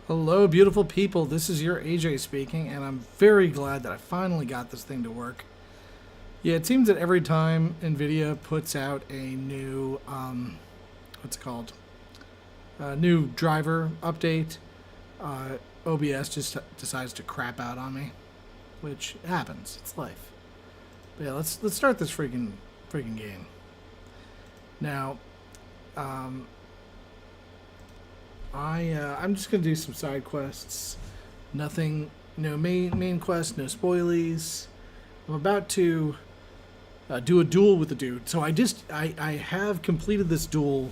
Hello, beautiful people. This is your AJ speaking, and I'm very glad that I finally got this thing to work. Yeah, it seems that every time NVIDIA puts out a new, what's it called? A new driver update, OBS just decides to crap out on me, which happens. It's life. But yeah, let's start this freaking game. Now, I'm just gonna do some side quests. Nothing, no main quest, no spoilies. I'm about to do a duel with the dude. So I have completed this duel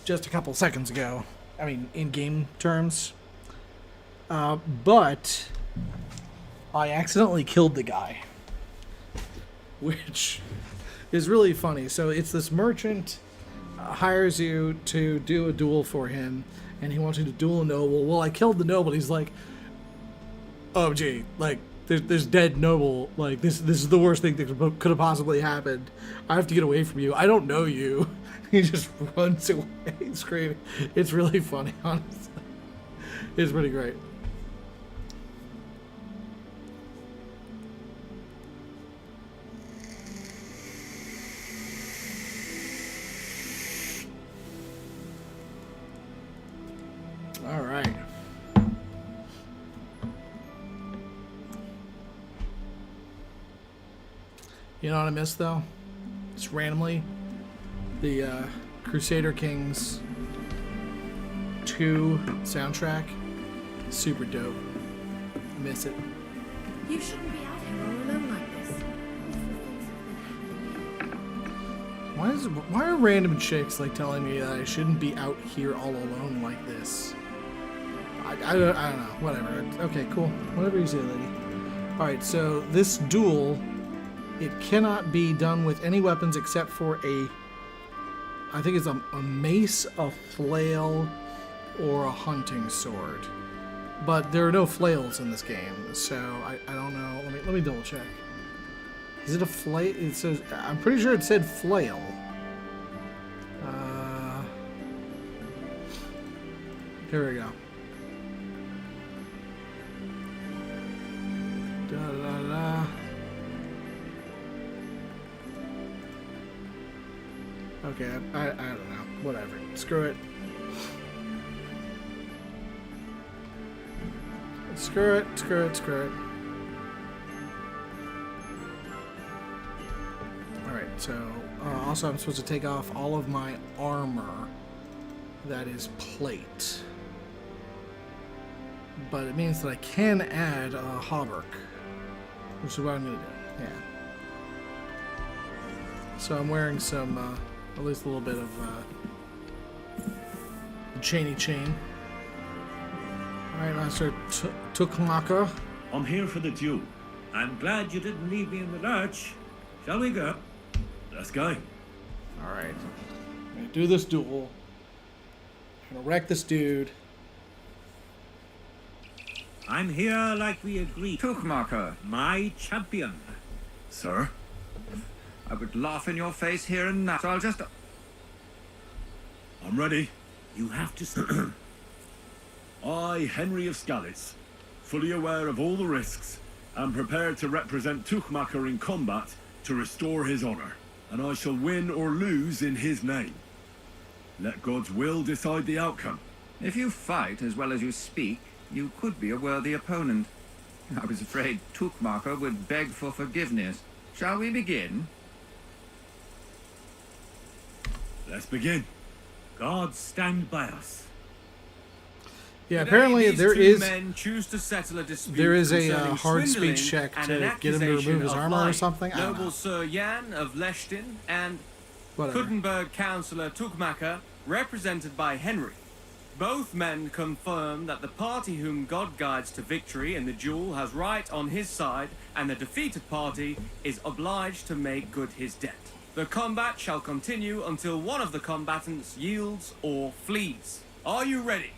just a couple seconds ago. I mean, in game terms. But I accidentally killed the guy, which is really funny. So it's this merchant hires you to do a duel for him, and he wants you to duel a noble. Well, I killed the noble. He's like, "Oh, gee, like there's dead noble. Like this is the worst thing that could have possibly happened. I have to get away from you. I don't know you." He just runs away screaming. It's really funny, honestly. It's pretty great. All right. You know what I missed though? Just randomly, the Crusader Kings 2 soundtrack. Super dope. I miss it. You shouldn't be out here all alone like this. Why are random chicks like telling me that I shouldn't be out here all alone like this? I don't know. Whatever. Okay, cool. Whatever you say, lady. Alright, so this duel, it cannot be done with any weapons except for I think it's a mace, a flail, or a hunting sword. But there are no flails in this game, so I don't know. Let me double check. Is it a flail? It says, I'm pretty sure it said flail. Here we go. Da. Okay, I don't know. Whatever. Screw it. Screw it. Alright, so also I'm supposed to take off all of my armor that is plate. But it means that I can add a hauberk, which is what I'm going to do. Yeah. So I'm wearing some, at least a little bit of chainy chain. Alright, Master Tukmaka. I'm here for the duel. I'm glad you didn't leave me in the lurch. Shall we go? Let's go. Alright. I'm going to do this duel. I'm going to wreck this dude. I'm here like we agreed. Tukmaka, My champion. sir. I would laugh in your face here and now, so I'll just... I'm ready. You have to... I, Henry of Skalitz, fully aware of all the risks, am prepared to represent Tukmaka in combat to restore his honor, and I shall win or lose in his name. Let God's will decide the outcome. If you fight as well as you speak, you could be a worthy opponent. I was afraid Tukmaka would beg for forgiveness. Shall we begin? Let's begin. God stand by us. Yeah, apparently there is there is a hard speech check to get him to remove his armor or something. I don't know. Noble Sir Jan of Leshtin and Whatever. Kuttenberg Councillor Tukmaka, represented by Henry. Both men confirm that the party whom God guides to victory in the duel has right on his side, and the defeated party is obliged to make good his debt. The combat shall continue until one of the combatants yields or flees. Are you ready?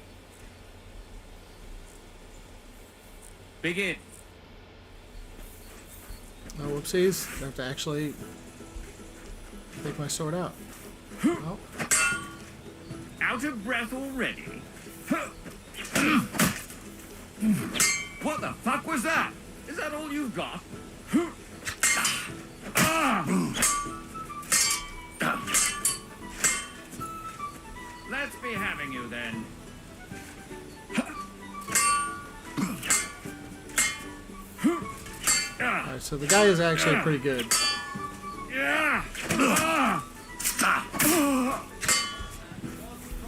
Begin. Oh, whoopsies. I have to actually take my sword out. Oh. Out of breath already? What the fuck was that? Is that all you've got? Let's be having you then. Alright, so the guy is actually pretty good.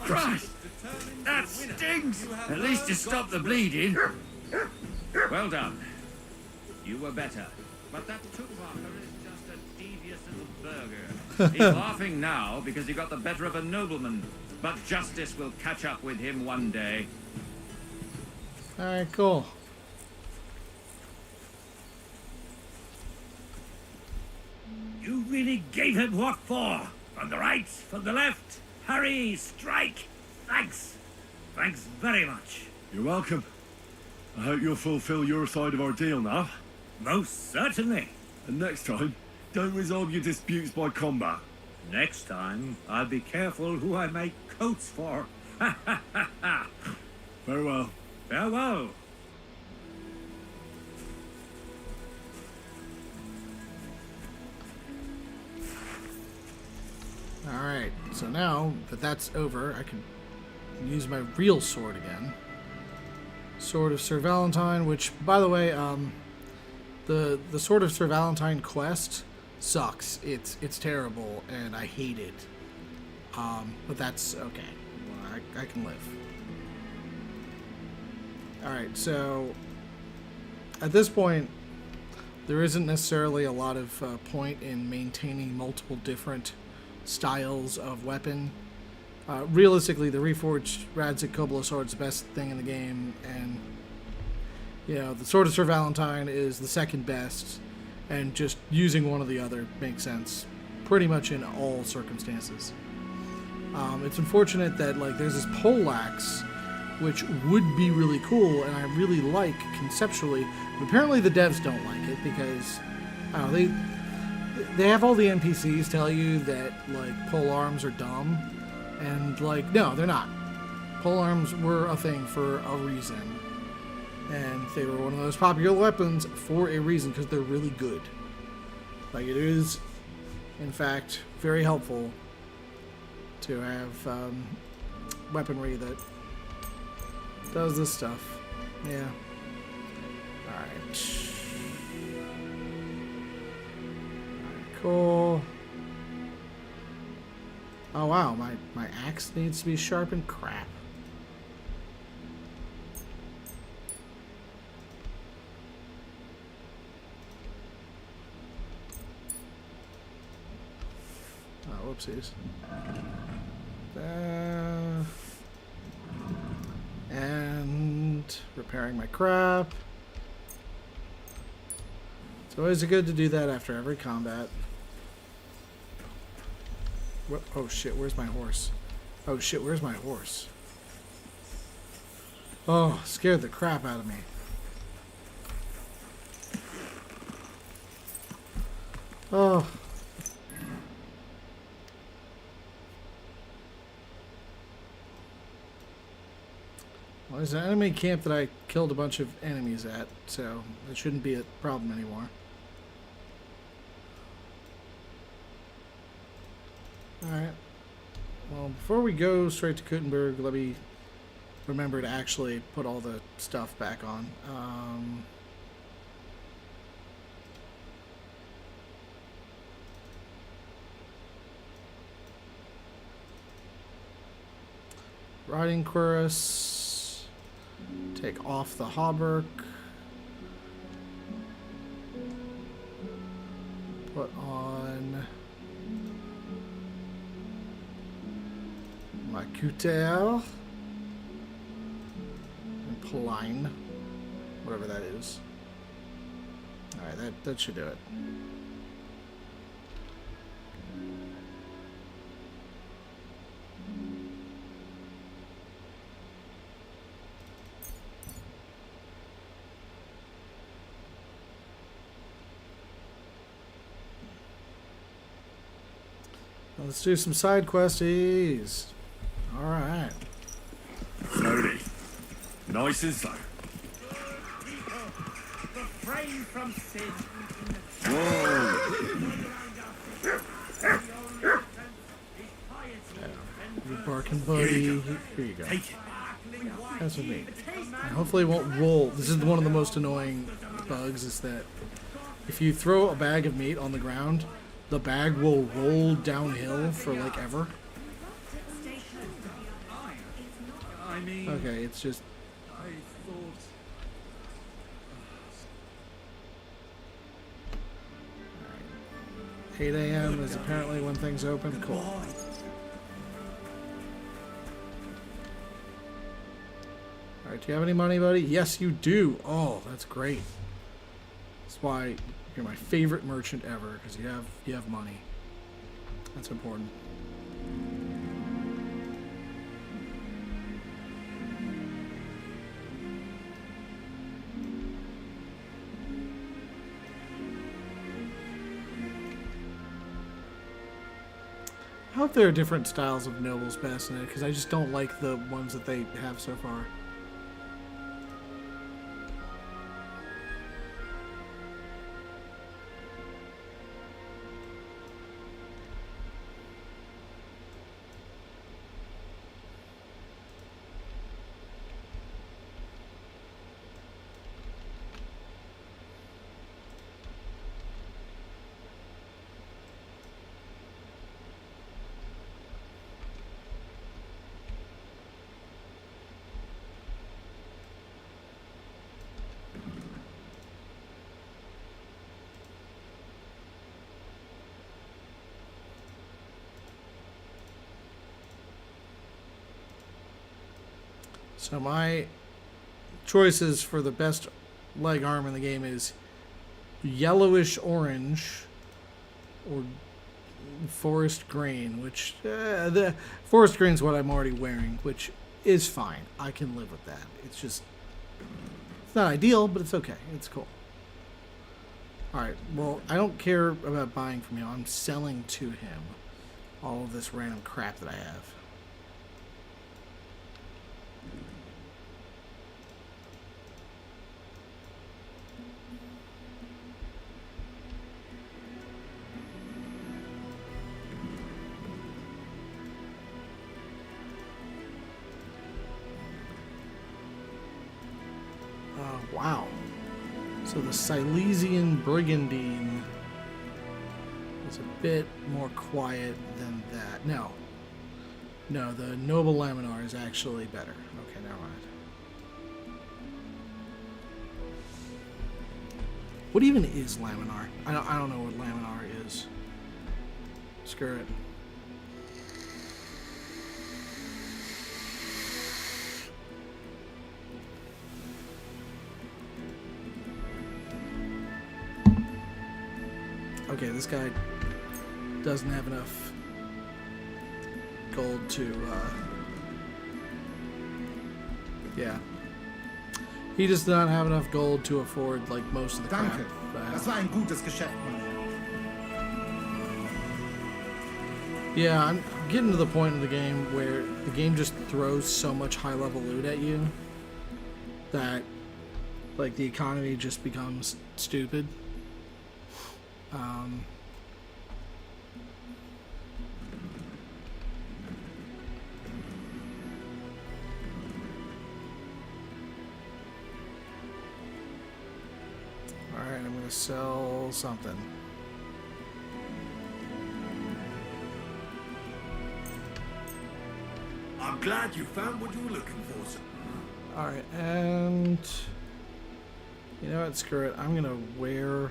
Christ! That stings! At least it stopped the bleeding. Well done. You were better. But that Tuchmacher is just a devious little burger. He's laughing now because he got the better of a nobleman. But justice will catch up with him one day. Alright, cool. You really gave him what for? From the right, from the left? Hurry, strike! Thanks. Thanks very much. You're welcome. I hope you'll fulfill your side of our deal now. Most certainly. And next time, don't resolve your disputes by combat. Next time, I'll be careful who I make coats for. Ha ha ha ha! Farewell. Farewell. Alright, so now that that's over, I can use my real sword again. Sword of Sir Valentine, which, by the way, the Sword of Sir Valentine quest sucks. It's terrible, and I hate it. But that's okay. Well, I can live. Alright, so at this point, there isn't necessarily a lot of point in maintaining multiple different styles of weapon. Realistically, the reforged Radzik Kobla sword is the best thing in the game, and you know, the Sword of Sir Valentine is the second best, and just using one or the other makes sense pretty much in all circumstances. It's unfortunate that like there's this poleaxe, which would be really cool, and I really like conceptually, but apparently the devs don't like it because I don't know, they have all the NPCs tell you that like pole arms are dumb, and like no, they're not. Pole arms were a thing for a reason, and they were one of those popular weapons for a reason because they're really good. Like it is, in fact, very helpful to have weaponry that does this stuff. Yeah. All right. Cool. Oh wow, my axe needs to be sharpened. Crap. Oh, whoopsies. And repairing my crap. It's always good to do that after every combat. Oh shit, where's my horse? Oh shit, where's my horse? Oh, scared the crap out of me. Oh. Well, there's an enemy camp that I killed a bunch of enemies at, so it shouldn't be a problem anymore. Alright. Well, before we go straight to Kuttenberg, let me remember to actually put all the stuff back on. Riding cuirass. Take off the hauberk. Put on my cutter and Pline, whatever that is. Alright, that should do it. Let's do some side questies. Alright. Slowly. Nice and slow. Refrain from sin. Whoa. You barking buddy. Here you go. Take it. That's what I mean. And hopefully it won't roll. This is one of the most annoying bugs, is that if you throw a bag of meat on the ground, the bag will roll downhill for like ever. I mean, Okay, it's just... I thought... 8 a.m. is apparently when things open. Cool. Alright, do you have any money, buddy? Yes, you do. Oh, that's great. That's why you're my favorite merchant ever, because you have money. That's important. I hope there are different styles of nobles best in it, because I just don't like the ones that they have so far. So my choices for the best leg arm in the game is yellowish orange or forest green, which the forest green is what I'm already wearing, which is fine. I can live with that. It's just, it's not ideal, but it's okay. It's cool. Alright, well, I don't care about buying from him. I'm selling to him all of this random crap that I have. Wow. So the Silesian Brigandine is a bit more quiet than that. No. No, the Noble Laminar is actually better. Okay, never mind. What even is Laminar? I don't know what Laminar is. Screw it. Okay, this guy doesn't have enough gold to, yeah. He does not have enough gold to afford, like, most of the crap. Danke. Das war ein gutes Geschäft, Mann. Yeah, I'm getting to the point in the game where the game just throws so much high-level loot at you that, like, the economy just becomes stupid. Alright, I'm gonna sell something. I'm glad you found what you were looking for, sir. Alright, and you know what, screw it. I'm gonna wear,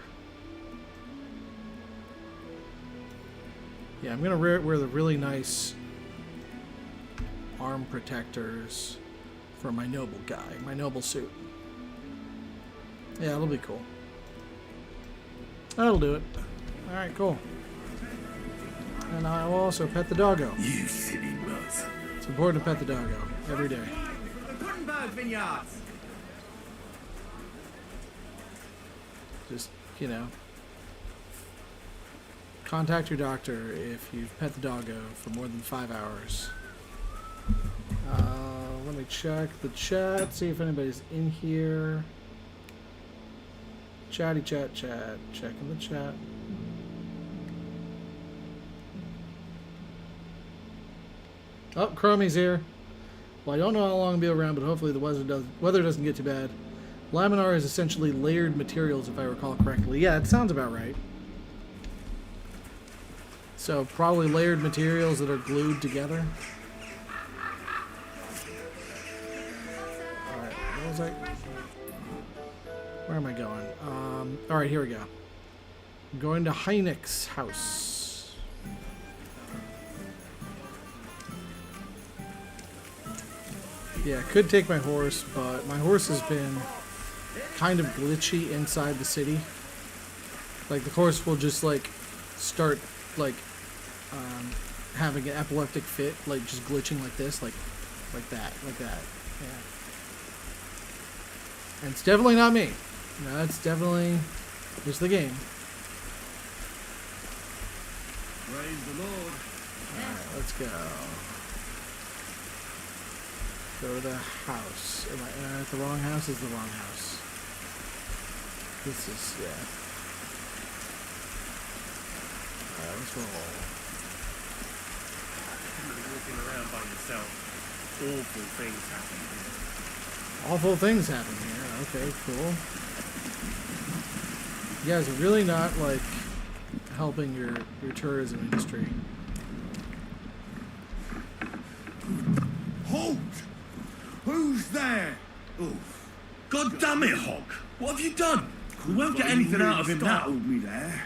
yeah, I'm gonna wear the really nice arm protectors for my noble guy, my noble suit. Yeah, it'll be cool. That'll do it. Alright, cool. And I will also pet the doggo. You silly nuts. It's important to pet the doggo every day. Gutenberg vineyards. Just, you know, contact your doctor if you've pet the doggo for more than 5 hours. let me check the chat, see if anybody's in here. Chatty chat chat. Checking the chat. Oh, Chromie's here. Well, I don't know how long I'll be around, but hopefully the weather doesn't get too bad. Laminar is essentially layered materials, if I recall correctly. Yeah, it sounds about right. So probably layered materials that are glued together. Alright, what was I? Where am I going? Alright, here we go. I'm going to Heinek's house. Yeah, could take my horse, but my horse has been kind of glitchy inside the city. Like, the horse will just, like, start, like, having an epileptic fit, like, just glitching like this, like that, yeah. And it's definitely not me. No, it's definitely just the game. Praise the Lord. Alright, let's go. Go to the house. Am I at the wrong house? Is the wrong house. This is, yeah. Alright, let's roll. You're walking around by yourself. Awful things happen here. Awful things happen here. Okay, cool. You guys are really not, like, helping your tourism industry. Halt! Who's there? Oh, God damn it, Hog! What have you done? We won't get anything out of him now. Startled me there.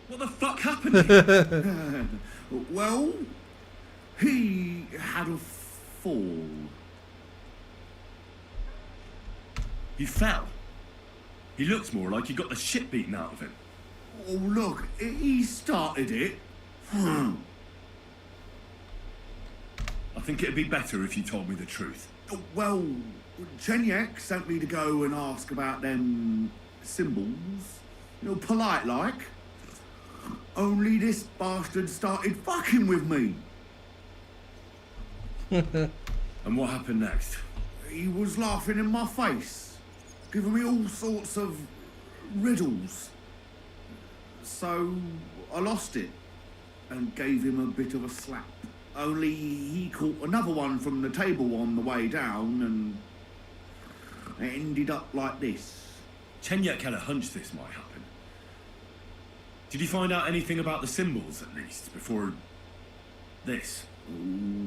What the fuck happened here? Well, he had a fall. He fell. He looks more like he got the shit beaten out of him. Oh, look, he started it. I think it'd be better if you told me the truth. Well, Chenyek sent me to go and ask about them symbols. You know, polite like. Only this bastard started fucking with me. And what happened next? He was laughing in my face, giving me all sorts of riddles. So I lost it and gave him a bit of a slap. Only he caught another one from the table on the way down, and it ended up like this. Chenyek had a hunch this might happen. Did you find out anything about the symbols, at least, before this?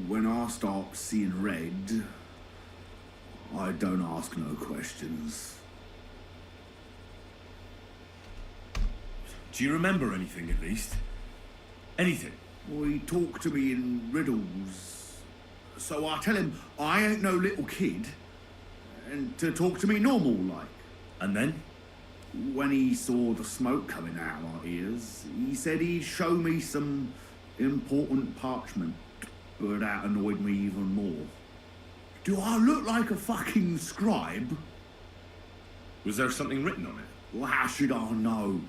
When I start seeing red, I don't ask no questions. Do you remember anything, at least? Anything? Well, he talked to me in riddles. So I tell him I ain't no little kid, and to talk to me normal like. And then? When he saw the smoke coming out of my ears, he said he'd show me some important parchment, but that annoyed me even more. Do I look like a fucking scribe? Was there something written on it? Well, how should I know?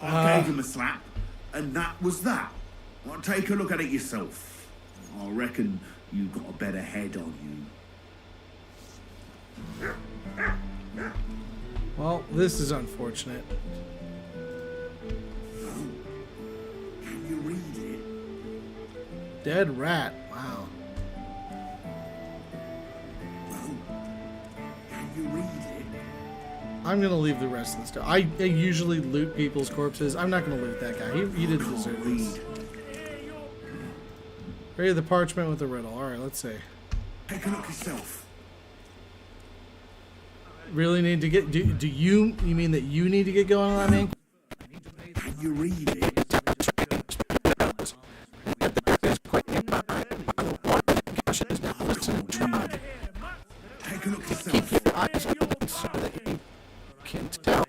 I gave him a slap, and that was that. Well, take a look at it yourself. I reckon you got a better head on you. Well, this is unfortunate. Can you read it? Dead rat. Wow. Can you read it? I'm gonna leave the rest of the stuff. I usually loot people's corpses. I'm not gonna loot that guy. He didn't deserve this. Read the parchment with the riddle. Alright, let's see. Take a look yourself. Really need to get... Do you mean that you need to get going on that, man? Can you read it? Take a look yourself. Can tell.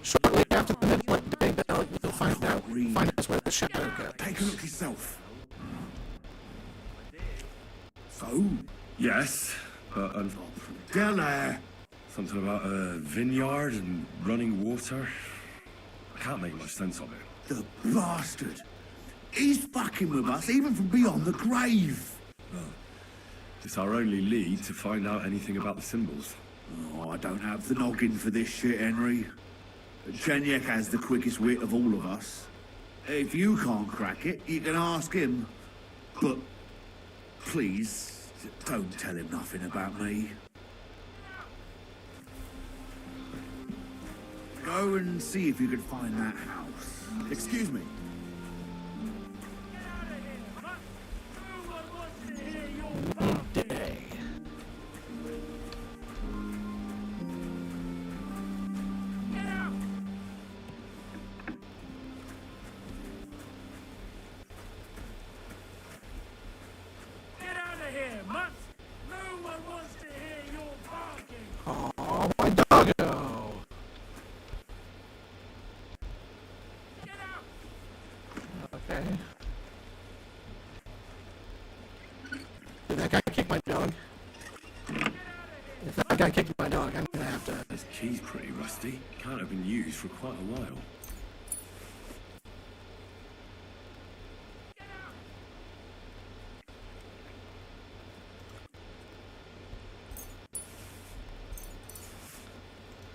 Shortly after the midnight day bell, you'll find out where the shadow goes. Take a look yourself. So, Yes, but down there. something about a vineyard and running water. I can't make much sense of it. The bastard. He's fucking with us even from beyond the grave. It's our only lead to find out anything about the symbols. Oh, I don't have the noggin for this shit, Henry. Chenyek has the quickest wit of all of us. If you can't crack it, you can ask him. But please, don't tell him nothing about me. Go and see if you can find that house. Excuse me. Day. Get out of here, mutt! No one wants to hear your barking! Oh, my doggo. Get out! Okay. Did that guy kick my dog? If that guy kicked my dog, I'm gonna have to. This key's pretty rusty. Can't have been used for quite a while.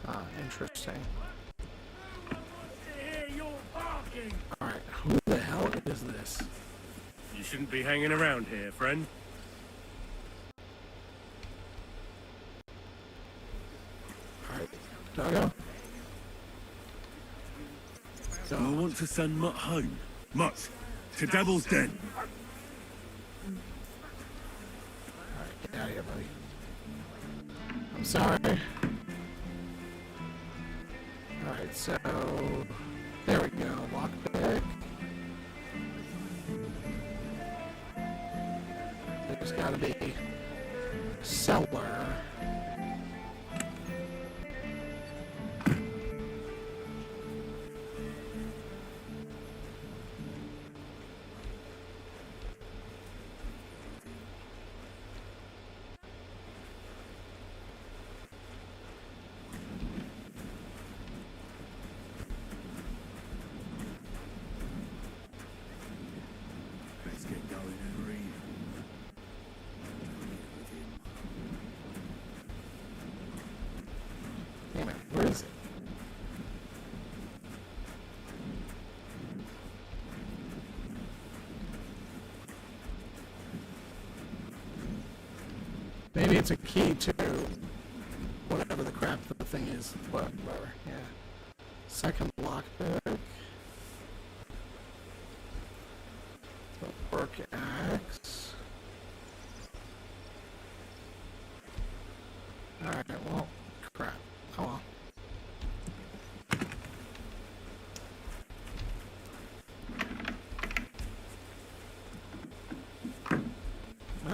Ah, interesting. No one wants to hear your barking! Alright, who the hell is this? You shouldn't be hanging around here, friend. Alright, doggo. So I want to send Mutt home. Mutt, to Devil's Den. Alright, get out of here, buddy. I'm sorry. Alright, so there we go. Lockpick. There's gotta be a cellar. Let's get going, Henry. Damn it, where is it? Maybe it's a key to whatever the crap the thing is. Whatever, yeah. Second lockpick. The work axe. Alright, well, crap. Oh well.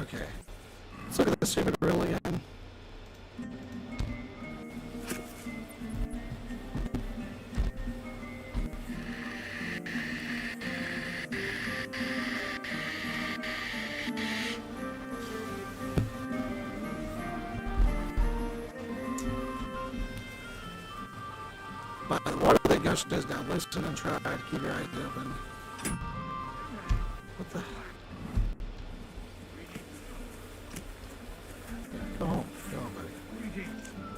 Okay. Let's look at this stupid riddle again. By the water that gushes down, listen and try to keep your eyes open. What the? Go home. Go home, buddy.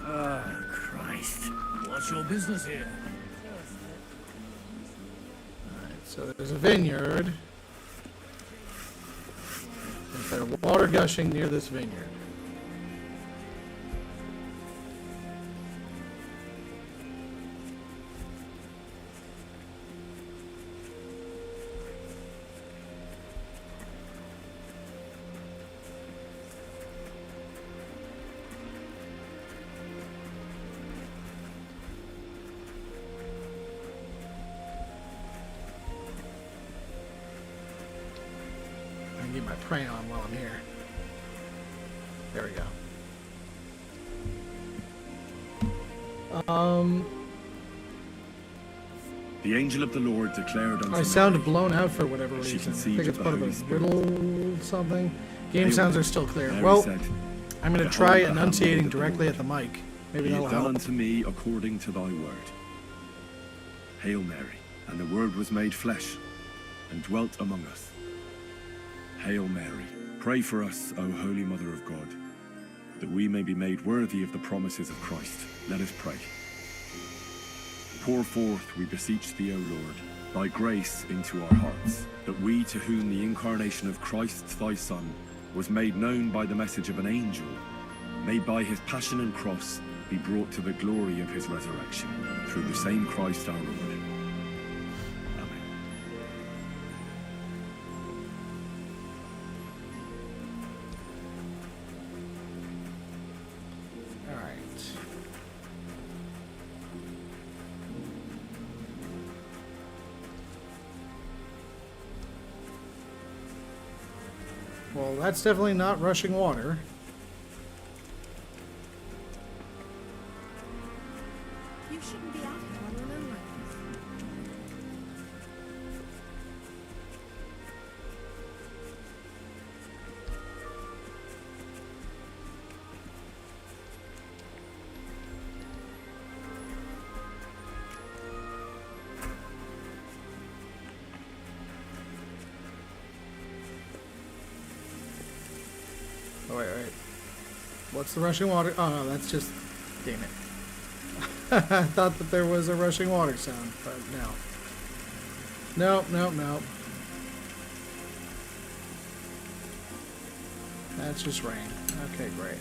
Ah, Christ. What's your business here? Alright, so there's a vineyard. There's water gushing near this vineyard. I can get my prey on while I'm here. There we go. The angel of the Lord declared unto I sounded Mary, blown out for whatever She reason. I conceived think it's of part the of a Holy Spirit. riddle something. Game Hail sounds Mary. are still clear. Mary Well, said, I'm going to "Behold, try the handmaid enunciating of the directly Lord. at the mic. Maybe Be that'll it done help. unto me according to thy word. Hail Mary, and the word was made flesh, and dwelt among us. Hail Mary, Pray for us, O Holy Mother of God, that we may be made worthy of the promises of Christ. Let us pray. Pour forth, we beseech thee, O Lord, thy grace into our hearts, that we, to whom the incarnation of Christ thy Son was made known by the message of an angel, may by his passion and cross be brought to the glory of his resurrection, through the same Christ our Lord. Amen. All right. Well, that's definitely not rushing water. You shouldn't be out here all alone like this. Oh, wait. What's the rushing water? Oh, no, that's just... Damn it. I thought that there was a rushing water sound, but no. Nope. That's just rain. Okay, great.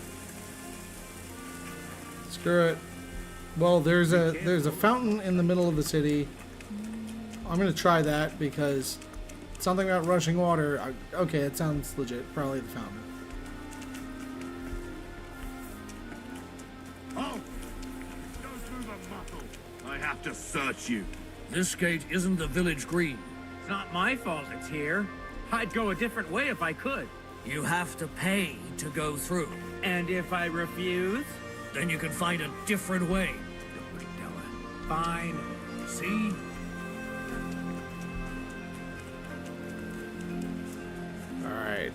Screw it. Well, there's a fountain in the middle of the city. I'm gonna try that because something about rushing water. Okay, it sounds legit. Probably the fountain. Oh! Go through the muffle. I have to search you. This gate isn't the village green. It's not my fault it's here. I'd go a different way if I could. You have to pay to go through. And if I refuse? Then you can find a different way. Fine. See? Alright.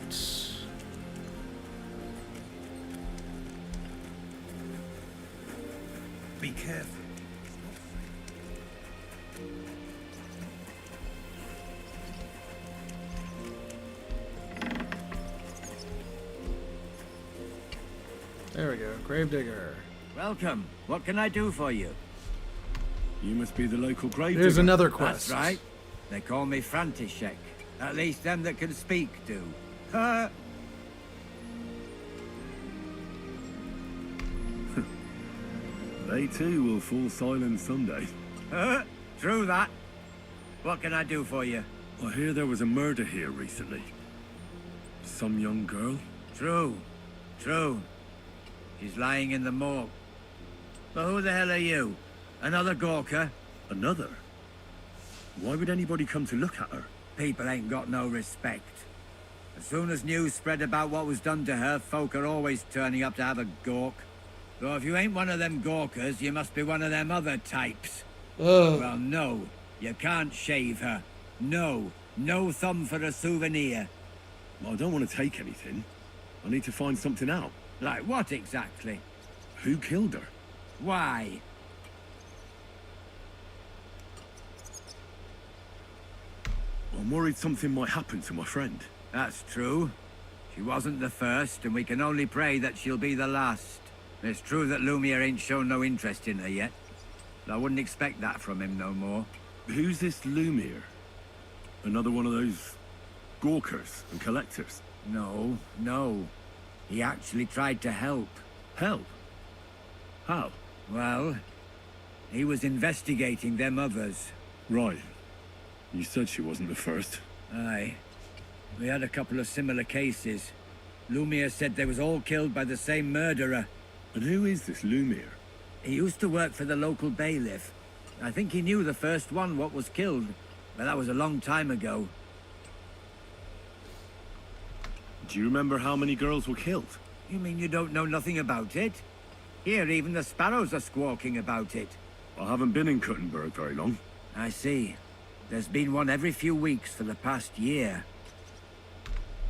Be careful. There we go. Gravedigger. Welcome. What can I do for you? You must be the local grave There's digger. another quest. That's right. They call me František. At least them that can speak do. They too will fall silent someday. True that. What can I do for you? I hear there was a murder here recently. Some young girl? True. She's lying in the morgue. But who the hell are you? Another Gawker? Another? Why would anybody come to look at her? People ain't got no respect. As soon as news spread about what was done to her, folk are always turning up to have a gawk. So if you ain't one of them Gawkers, you must be one of them other types. Ugh. Well, no. You can't shave her. No thumb for a souvenir. I don't want to take anything. I need to find something out. Like what exactly? Who killed her? Why? I'm worried something might happen to my friend. That's true. She wasn't the first, and we can only pray that she'll be the last. It's true that Lumiere ain't shown no interest in her yet. I wouldn't expect that from him no more. Who's this Lumiere? Another one of those gawkers and collectors? No. He actually tried to help. Help? How? Well, he was investigating them others. Right. You said she wasn't the first. Aye. We had a couple of similar cases. Lumiere said they was all killed by the same murderer. And who is this Lumiere? He used to work for the local bailiff. I think he knew the first one what was killed, but that was a long time ago. Do you remember how many girls were killed? You mean you don't know nothing about it? Here, even the sparrows are squawking about it. I haven't been in Kuttenberg very long. I see. There's been one every few weeks for the past year.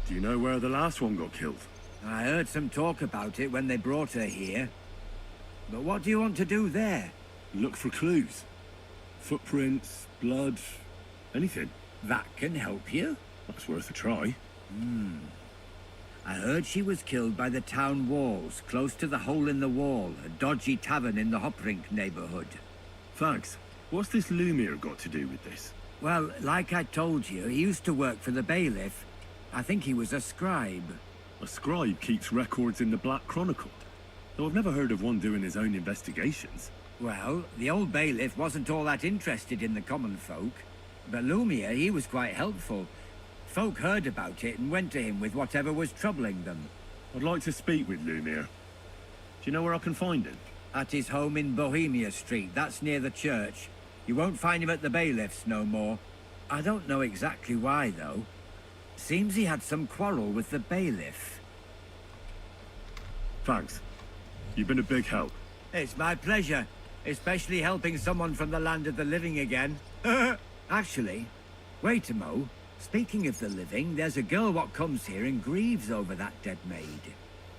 Do you know where the last one got killed? I heard some talk about it when they brought her here. But what do you want to do there? Look for clues. Footprints, blood, anything. That can help you. That's worth a try. I heard she was killed by the town walls, close to the Hole in the Wall, a dodgy tavern in the Hoprink neighborhood. Thanks. What's this Lumiere got to do with this? Well, like I told you, he used to work for the bailiff. I think he was a scribe. A scribe keeps records in the Black Chronicle, though I've never heard of one doing his own investigations. Well, the old bailiff wasn't all that interested in the common folk, but Lumiere, he was quite helpful. Folk heard about it and went to him with whatever was troubling them. I'd like to speak with Lumiere. Do you know where I can find him? At his home in Bohemia Street, that's near the church. You won't find him at the bailiff's no more. I don't know exactly why, though. Seems he had some quarrel with the bailiff. Thanks. You've been a big help. It's my pleasure, especially helping someone from the land of the living again. Actually, wait a mo. Speaking of the living, there's a girl what comes here and grieves over that dead maid.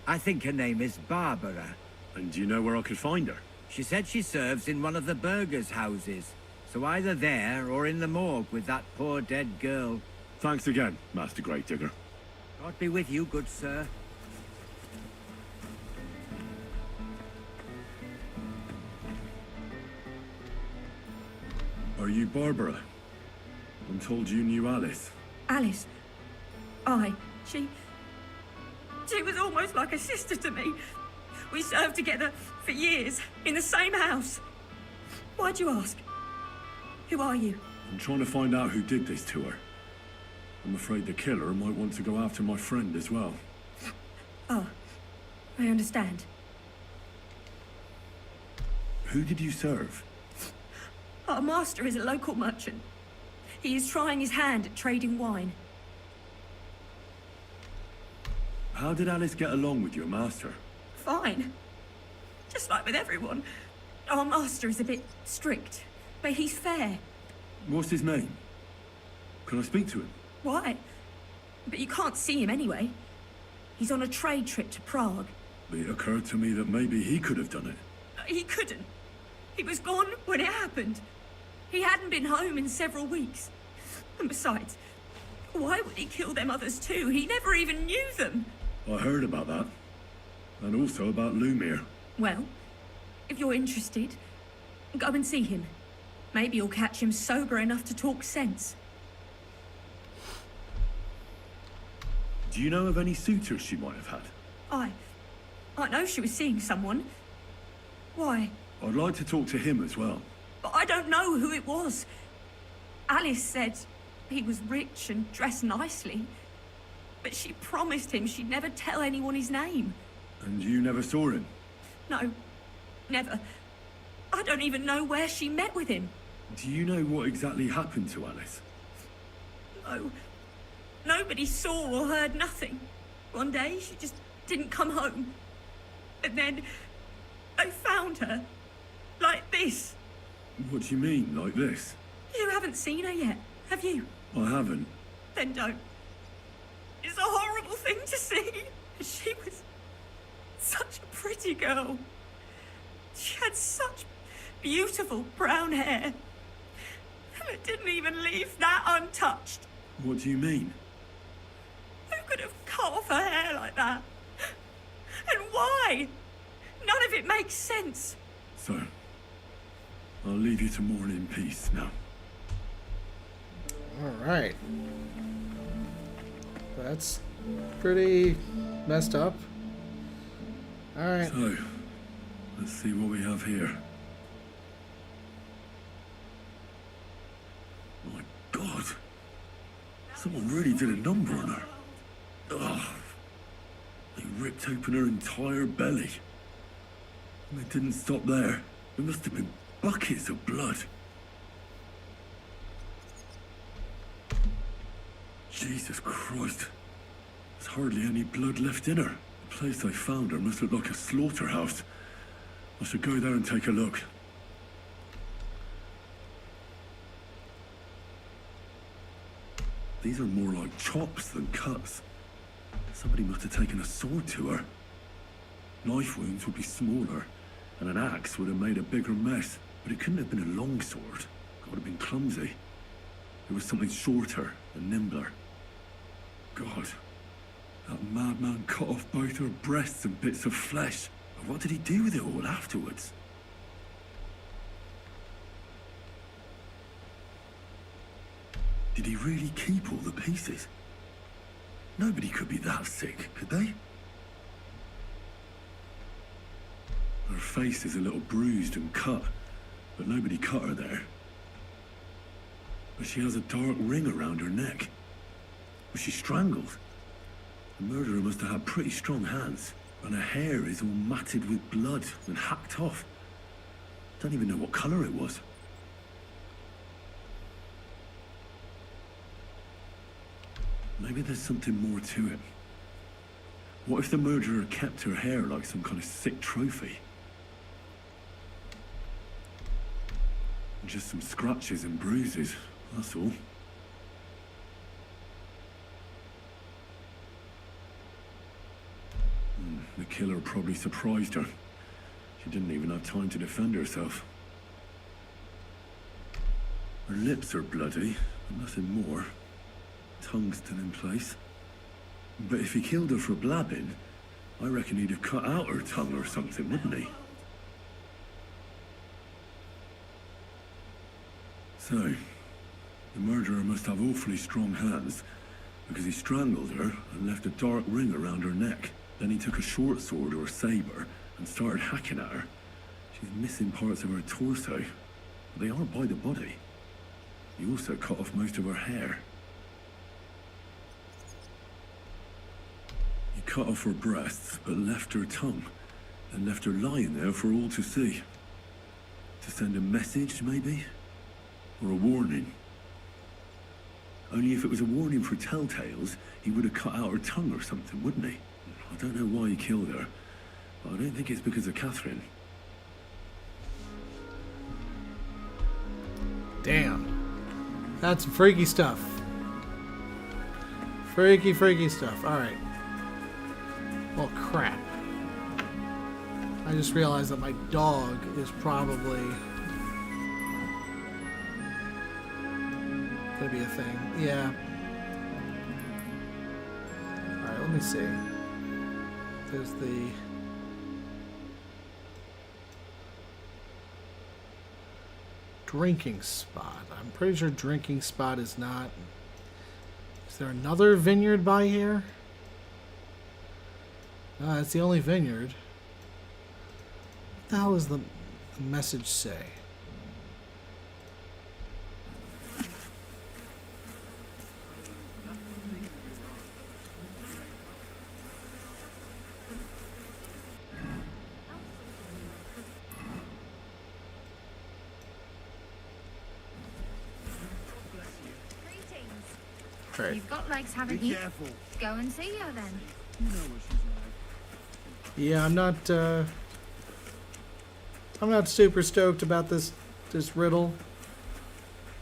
I think her name is Barbara. And do you know where I could find her? She said she serves in one of the burgers' houses, so either there or in the morgue with that poor dead girl. Thanks again, Master Gravedigger. God be with you, good sir. Are you Barbara? I'm told you knew Alice. Alice. Aye. She was almost like a sister to me. We served together for years, in the same house. Why'd you ask? Who are you? I'm trying to find out who did this to her. I'm afraid the killer might want to go after my friend as well. Oh, I understand. Who did you serve? Our master is a local merchant. He is trying his hand at trading wine. How did Alice get along with your master? Fine. Just like with everyone. Our master is a bit strict, but he's fair. What's his name? Can I speak to him? Why? But you can't see him anyway. He's on a trade trip to Prague. It occurred to me that maybe he could have done it. He couldn't. He was gone when it happened. He hadn't been home in several weeks. And besides, why would he kill them others too? He never even knew them. I heard about that. And also about Lumiere. Well, if you're interested, go and see him. Maybe you'll catch him sober enough to talk sense. Do you know of any suitors she might have had? I know she was seeing someone. Why? I'd like to talk to him as well. But I don't know who it was. Alice said he was rich and dressed nicely. But she promised him she'd never tell anyone his name. And you never saw him? No, never. I don't even know where she met with him. Do you know what exactly happened to Alice? No. Nobody saw or heard nothing. One day, she just didn't come home. And then, they found her. Like this. What do you mean, like this? You haven't seen her yet, have you? I haven't. Then don't. It's a horrible thing to see. She was such a pretty girl. She had such beautiful brown hair. And it didn't even leave that untouched. What do you mean? Who could have cut off her hair like that? And why? None of it makes sense. So, I'll leave you to mourn in peace now. Alright. That's pretty messed up. Alright. So, let's see what we have here. My God. Someone really did a number on her. Ugh. They ripped open her entire belly. And they didn't stop there. There must have been buckets of blood. Jesus Christ. There's hardly any blood left in her. The place I found her must look like a slaughterhouse. I should go there and take a look. These are more like chops than cuts. Somebody must have taken a sword to her. Knife wounds would be smaller, and an axe would have made a bigger mess. But it couldn't have been a long sword. It would have been clumsy. It was something shorter and nimbler. God, That madman cut off both her breasts and bits of flesh. But what did he do with it all afterwards? Did he really keep all the pieces? Nobody could be that sick, could they? Her face is a little bruised and cut, but nobody cut her there. But she has a dark ring around her neck. Was she strangled? The murderer must have had pretty strong hands, and her hair is all matted with blood and hacked off. Don't even know what colour it was. Maybe there's something more to it. What if the murderer kept her hair like some kind of sick trophy? Just some scratches and bruises, that's all. The killer probably surprised her. She didn't even have time to defend herself. Her lips are bloody, but nothing more. Tongue's still in place. But if he killed her for blabbing, I reckon he'd have cut out her tongue or something, wouldn't he? So, the murderer must have awfully strong hands, because he strangled her and left a dark ring around her neck. Then he took a short sword or a saber and started hacking at her. She's missing parts of her torso, but they aren't by the body. He also cut off most of her hair. He cut off her breasts, but left her tongue, and left her lying there for all to see. To send a message, maybe? Or a warning? Only if it was a warning for telltales, he would have cut out her tongue or something, wouldn't he? I don't know why he killed her, but I don't think it's because of Catherine. Damn. That's some freaky stuff. Freaky, freaky stuff. Alright. Well, crap. I just realized that my dog is probably gonna be a thing. Yeah. Alright, let me see. There's the drinking spot. I'm pretty sure drinking spot is not. Is there another vineyard by here? No, that's the only vineyard. What the hell does the message say? Right. You've got legs, haven't you? Careful. Go and see her then. Yeah, I'm not super stoked about this riddle.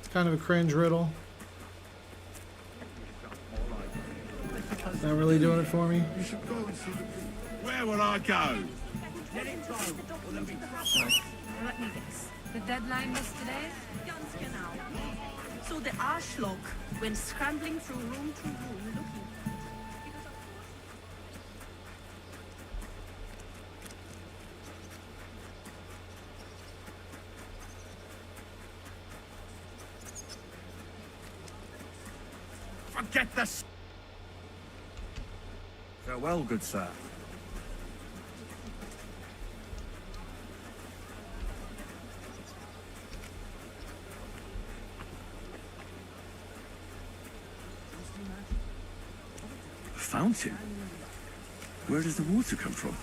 It's kind of a cringe riddle. Not really doing it for me. Where will I go? Let me guess. The deadline was today? Ganz genau. So the Arschloch went scrambling through room to room looking. Forget this. Farewell, good sir. Fountain? Where does the water come from?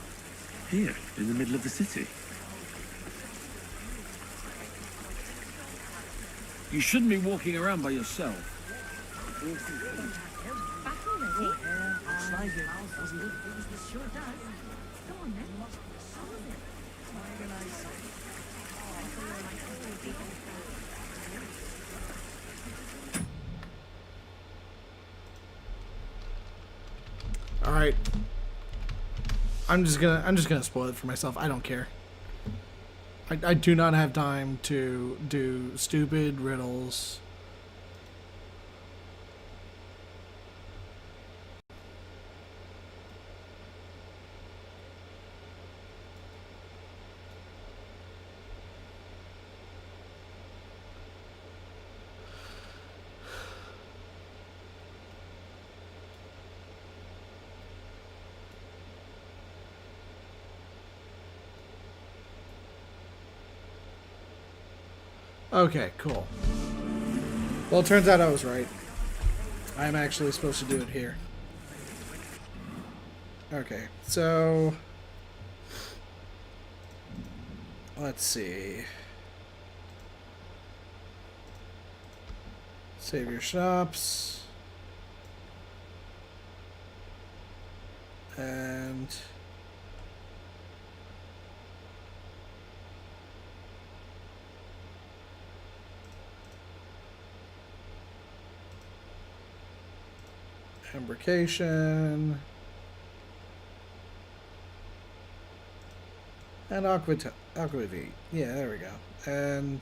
Here, in the middle of the city. You shouldn't be walking around by yourself. Back already? Looks like it. Sure does. Go on then. All right. I'm just gonna spoil it for myself. I don't care. I do not have time to do stupid riddles. Okay, cool. Well, it turns out I was right. I'm actually supposed to do it here. Okay, so... let's see. Save your shops. And... Embarkation. And Aquavit. Yeah, there we go. And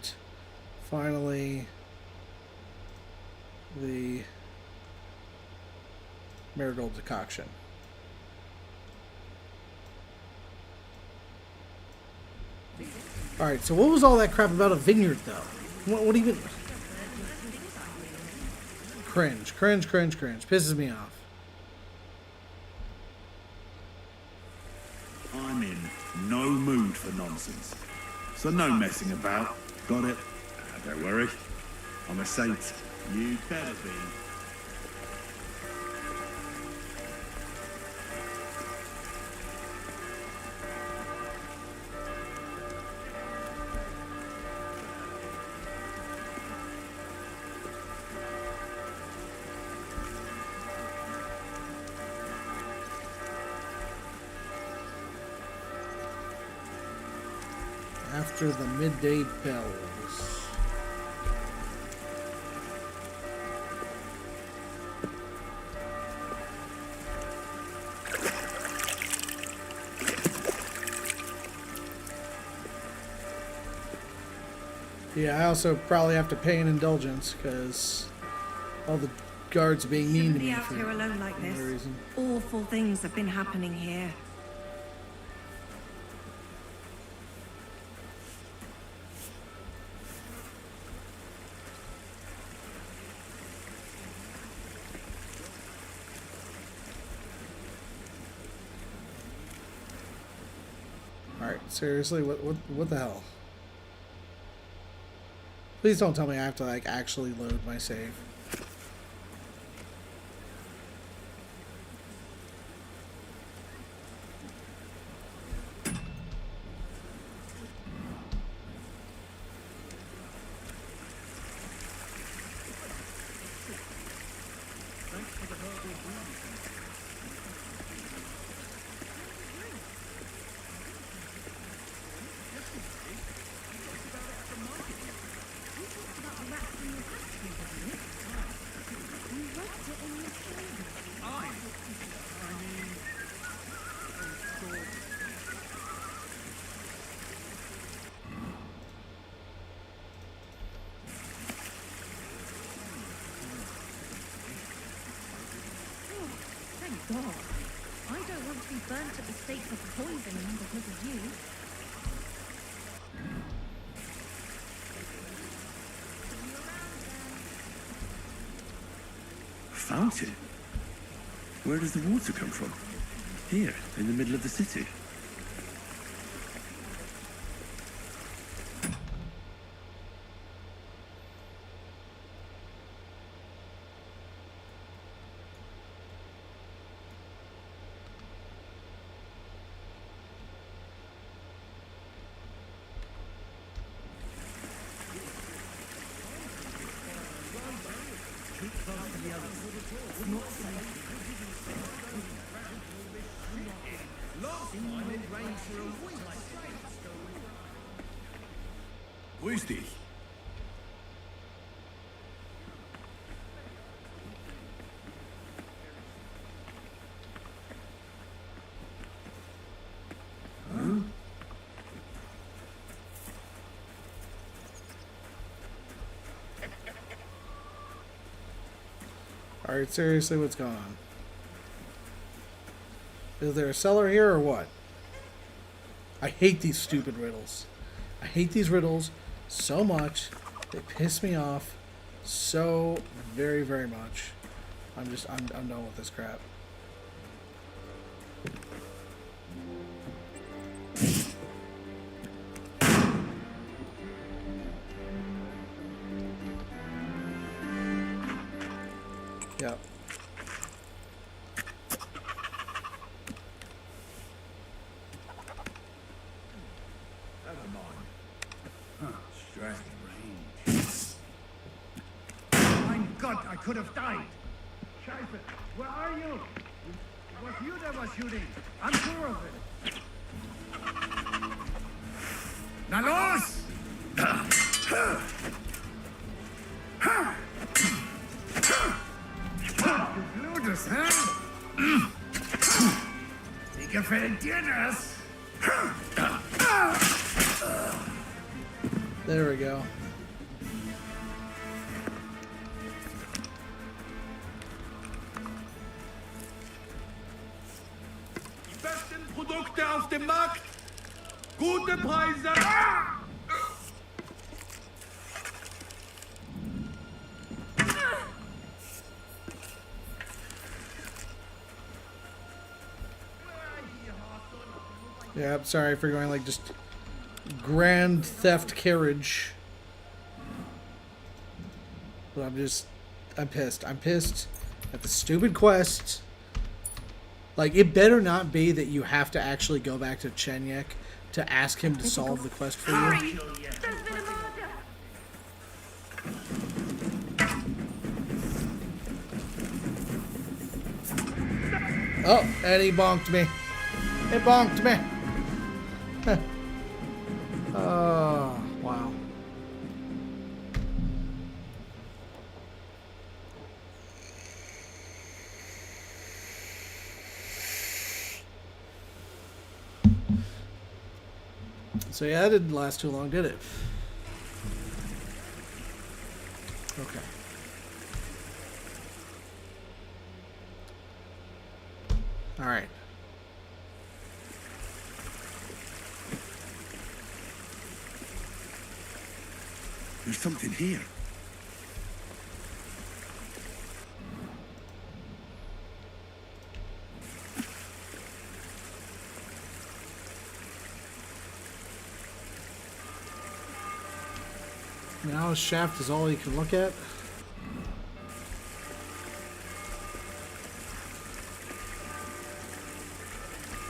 finally, the marigold decoction. Alright, so what was all that crap about a vineyard, though? What even... Cringe. Pisses me off. I'm in no mood for nonsense. So no messing about. Got it? Don't worry. I'm a saint. You better be. After the midday bells. Yeah, I also probably have to pay an indulgence because all the guards are being mean to Shouldn't be me out for here alone like no this. reason. Awful things have been happening here. Alright, seriously, what the hell? Please don't tell me I have to, like, actually load my save. Thank God. I don't want to be burnt at the stake for poisoning because of you. Fountain? Where does the water come from? Here, in the middle of the city. Grüß dich. Alright, seriously, what's going on? Is there a cellar here or what? I hate these stupid riddles. I hate these riddles so much. They piss me off so very, very much. I'm done with this crap. Yep. Mein Gott, I could have died. Scheiße, where are you? It was you that was shooting. I'm sure of it. Na los! Du blutest, hä? Wie gefällt dir das? There we go. Die besten Produkte auf dem Markt. Gute Preise. Yeah, I'm sorry for going like just grand theft carriage. But I'm pissed. I'm pissed at the stupid quest. Like, it better not be that you have to actually go back to Chenyek to ask him to solve the quest for you. There's been a murder! Oh, and he bonked me. It bonked me. Oh, wow. So yeah, that didn't last too long, did it? Okay. All right. There's something here. Now his shaft is all you can look at.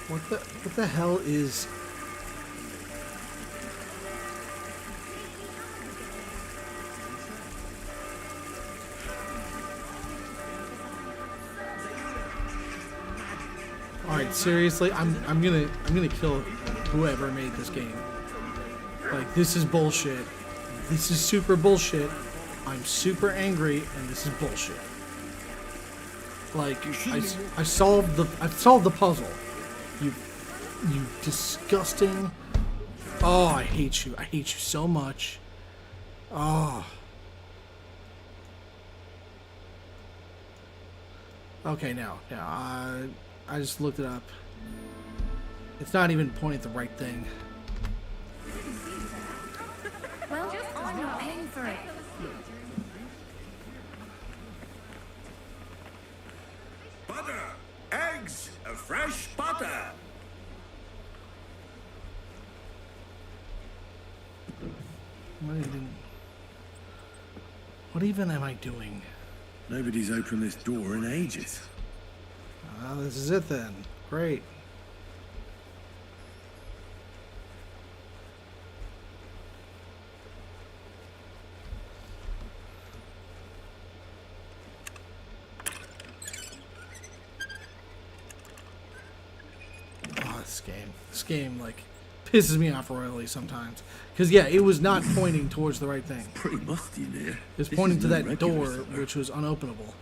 What the hell is... Alright, seriously, I'm gonna kill whoever made this game. Like, this is bullshit. This is super bullshit. I'm super angry, and this is bullshit. Like, I solved the puzzle. You disgusting. Oh, I hate you. I hate you so much. Oh. Okay, now, I just looked it up. It's not even pointing at the right thing. Well, I'm not paying for it. Butter, eggs, fresh butter. What even am I doing? Nobody's opened this door in ages. This is it then. Great. Oh, this game, like, pisses me off royally sometimes. Because, yeah, it was not pointing towards the right thing. Pretty musty in here. It was pointing to that door, which was unopenable.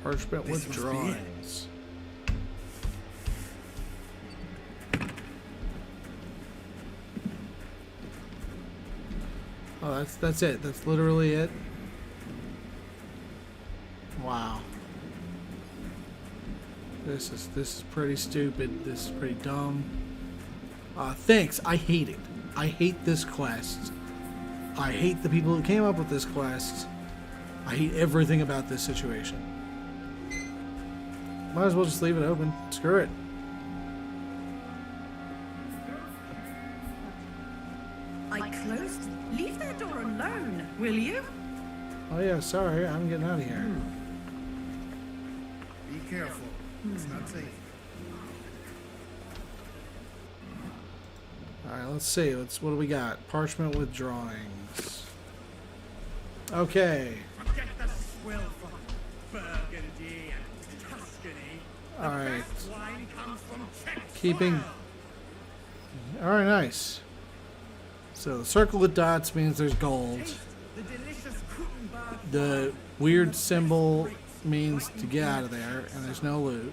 Parchment with drawings. Oh, that's it. That's literally it. Wow. This is pretty stupid. This is pretty dumb. Thanks. I hate it. I hate this quest. I hate the people who came up with this quest. I hate everything about this situation. Might as well just leave it open. Screw it. I closed. Leave that door alone, will you? Oh yeah, sorry. I'm getting out of here. Be careful. It's not safe. Alright, let's see. What do we got? Parchment with drawings. Okay. Forget the swill from Burgundy and Tuscany. Alright. Best wine comes from Czech Keeping. soil. Alright, nice. So the circle with dots means there's gold. The delicious Kuttenberg The weird symbol means to get out of there, and there's no loot.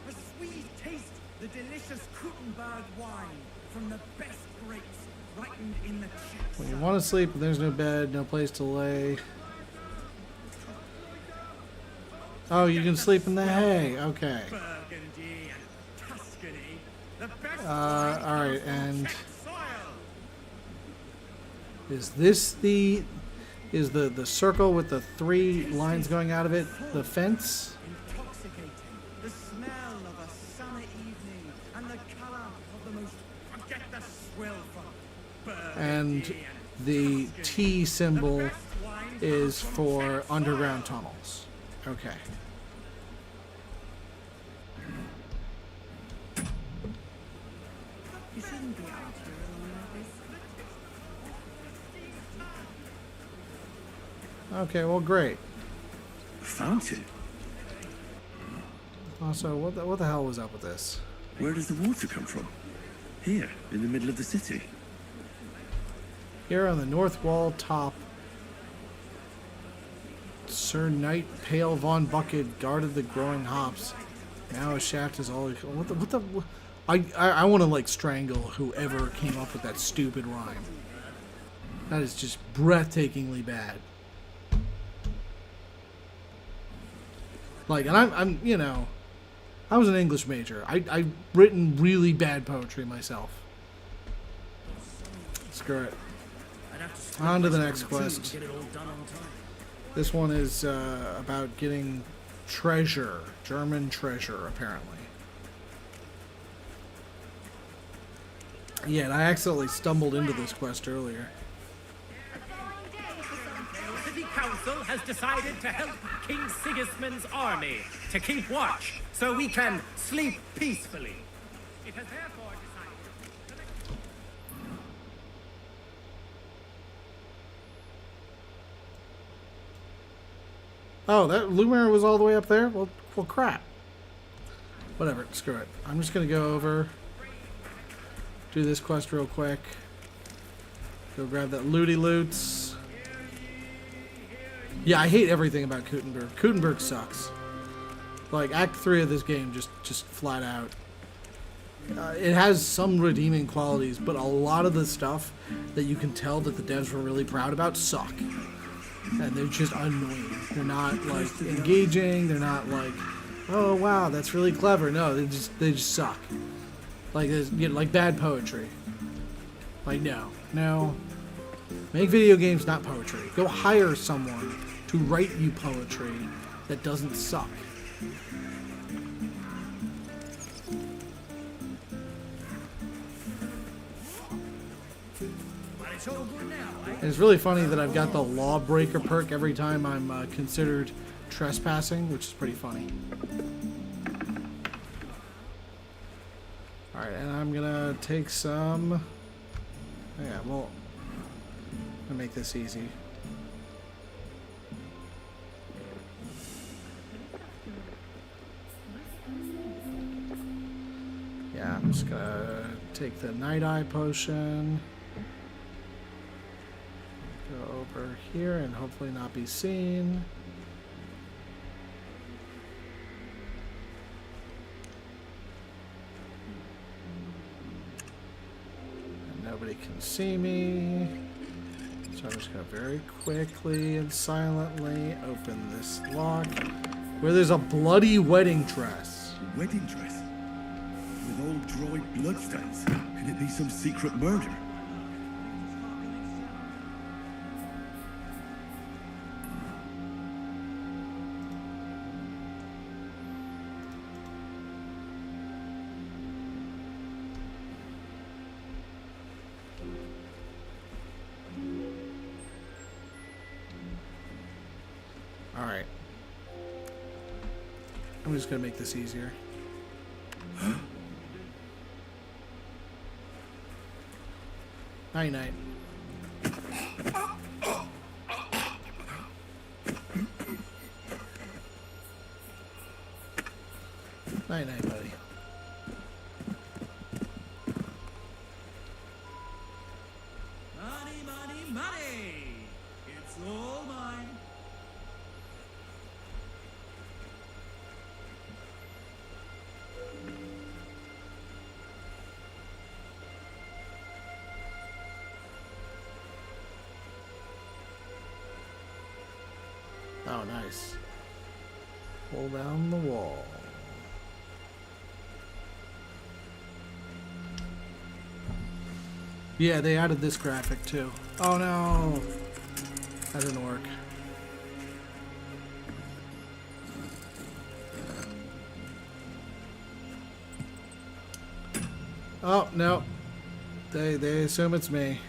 A sweet taste, the delicious Kuttenberg wine from the best grapes ripened in the Czech When you soil. want to sleep, and there's no bed, no place to lay. Oh, you can sleep in the hay. Okay. Burgundy and Tuscany, the best Alright, and Czech soil. is this the circle with the 3 lines going out of it the fence? Intoxicating, the smell of a summer evening, and the color of the most forget the swill from And Burgundy the Tuscany. T symbol The best wine is comes from for Czech underground soil. tunnels. Okay. You shouldn't be out here alone like this. Okay, well, great. Fountain? Also, what the hell was up with this? Where does the water come from? Here, in the middle of the city. Here on the north wall top, Sir Knight Pale Von Bucket guarded the growing hops. Now his shaft is all. I want to like strangle whoever came up with that stupid rhyme. That is just breathtakingly bad. Like, and I'm you know, I was an English major. I've written really bad poetry myself. Screw it. On to the next quest. This one is about getting treasure, German treasure, apparently. Yeah, and I accidentally stumbled into this quest earlier. The city council has decided to help King Sigismund's army to keep watch so we can sleep peacefully. It has therefore decided. Oh, that Lumiere was all the way up there? Well, crap. Whatever, screw it. I'm just going to go over, do this quest real quick. Go grab that looty loots. Yeah, I hate everything about Kuttenberg. Kuttenberg sucks. Like, Act 3 of this game just flat out. It has some redeeming qualities, but a lot of the stuff that you can tell that the devs were really proud about suck. And they're just annoying. They're not, like, engaging. They're not, like, oh, wow, that's really clever. No, they just suck. Like, you know, like bad poetry. Like, no. Make video games, not poetry. Go hire someone to write you poetry that doesn't suck. And it's really funny that I've got the lawbreaker perk every time I'm considered trespassing, which is pretty funny. Alright, and I'm gonna take some... Yeah, well... I'm gonna make this easy. Yeah, I'm just gonna take the Night Eye potion. Go over here and hopefully not be seen. And nobody can see me. So I'm just going to very quickly and silently open this lock. Where there's a bloody wedding dress. A wedding dress? With all dried bloodstains? Could it be some secret murder? Alright. I'm just gonna make this easier. Night night. Night night, buddy. Money, money, money! It's all mine. Oh, nice. Pull down the wall. Yeah, they added this graphic too. Oh no! That didn't work. Oh, no. They assume it's me.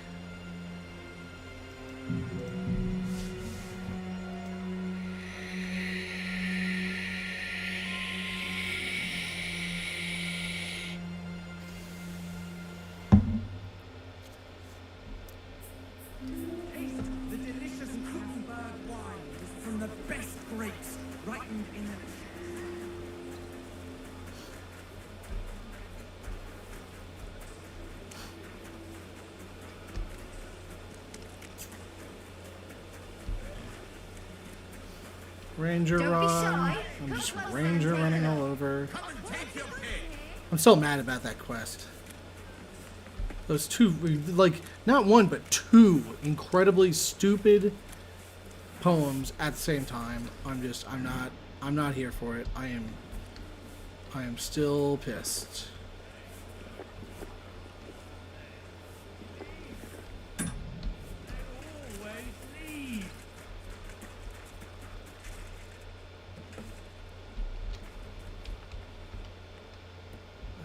Taste the delicious Krukenberg wine from the best grapes ripened in the... Ranger Don't be run. shy. I'm Come just closer, ranger Taylor. running all over. Come and take your pick! I'm so mad about that quest. Those two, like, not one, but two incredibly stupid poems at the same time. I'm not here for it. I am still pissed. Always leave!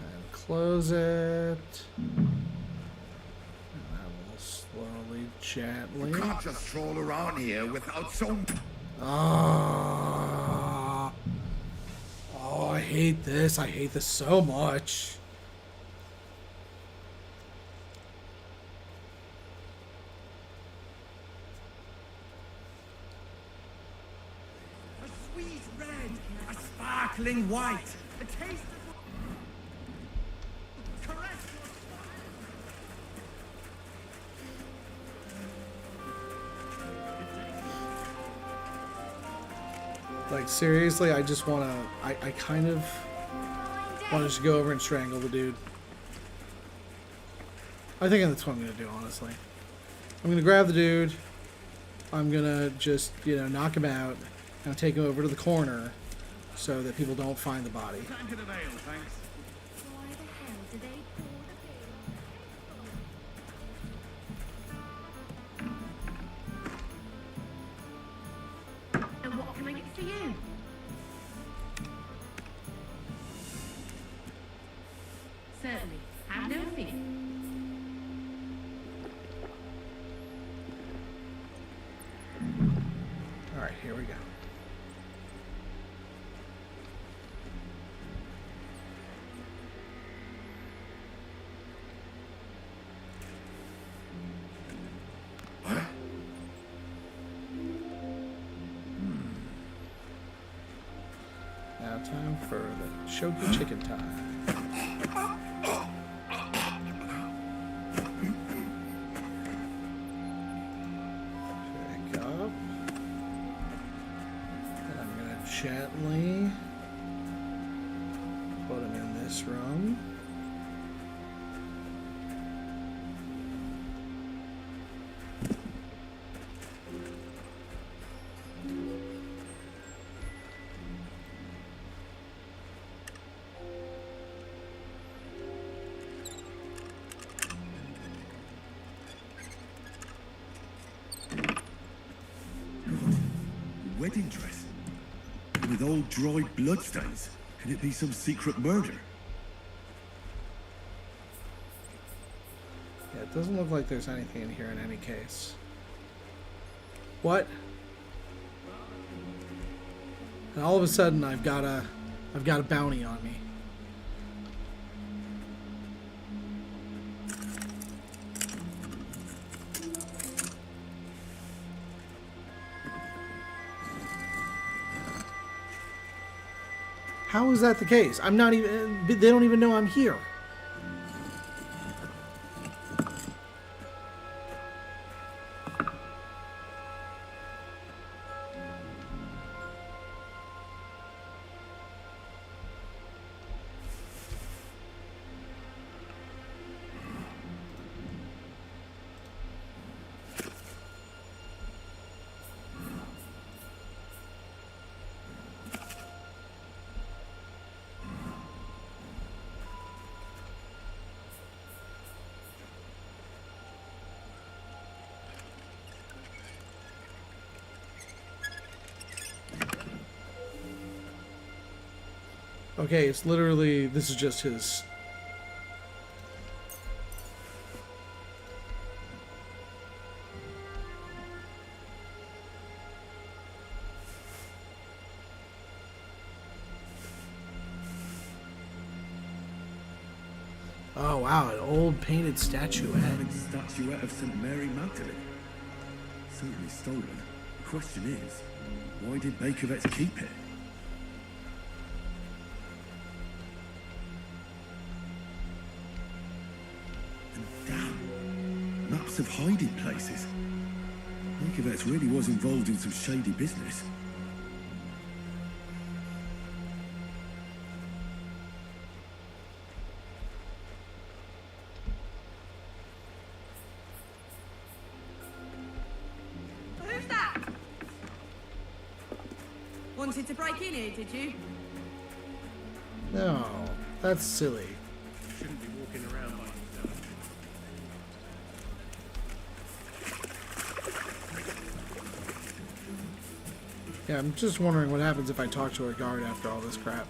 And close it. And I will slowly, gently. Can't just stroll around here without some... Ah. Oh, I hate this. I hate this so much. A sweet red, a sparkling white, a taste of... Caress your... Like, seriously, I just want to... I kind of want to just go over and strangle the dude. I think that's what I'm going to do, honestly. I'm going to grab the dude. I'm going to just, you know, knock him out. And take him over to the corner so that people don't find the body. Tank of the veil, thanks. Why the hell do they pour the beer? And what can I get for you? Certainly. Have no fear. Alright, here we go. Now time for the choky chicken time. Pick up. And I'm gonna gently put him in this room. wedding dress. And with old dried bloodstains, can it be some secret murder? Yeah, it doesn't look like there's anything in here in any case. What? And all of a sudden, I've got a bounty on me. How is that the case? I'm not even. They don't even know I'm here. Okay, it's literally, this is just his. Oh wow, an old painted statuette. A statuette of St. Mary Magdalene. Certainly stolen. The question is, why did Bakovets keep it? Maps of hiding places. Bakovets really was involved in some shady business. Who's that? Wanted to break in here, did you? No, that's silly. Shouldn't be walking around by yourself. Yeah, I'm just wondering what happens if I talk to a guard after all this crap.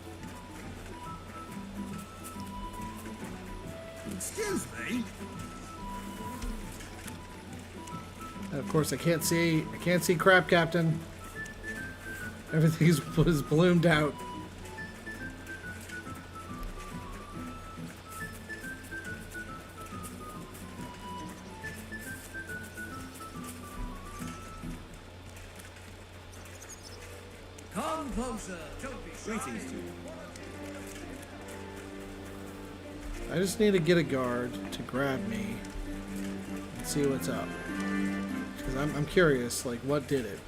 Excuse me? And of course, I can't see crap, Captain. Everything is bloomed out. Come closer. Don't be shy. Greetings to you. I just need to get a guard to grab me and see what's up. Because I'm curious, like, what did it?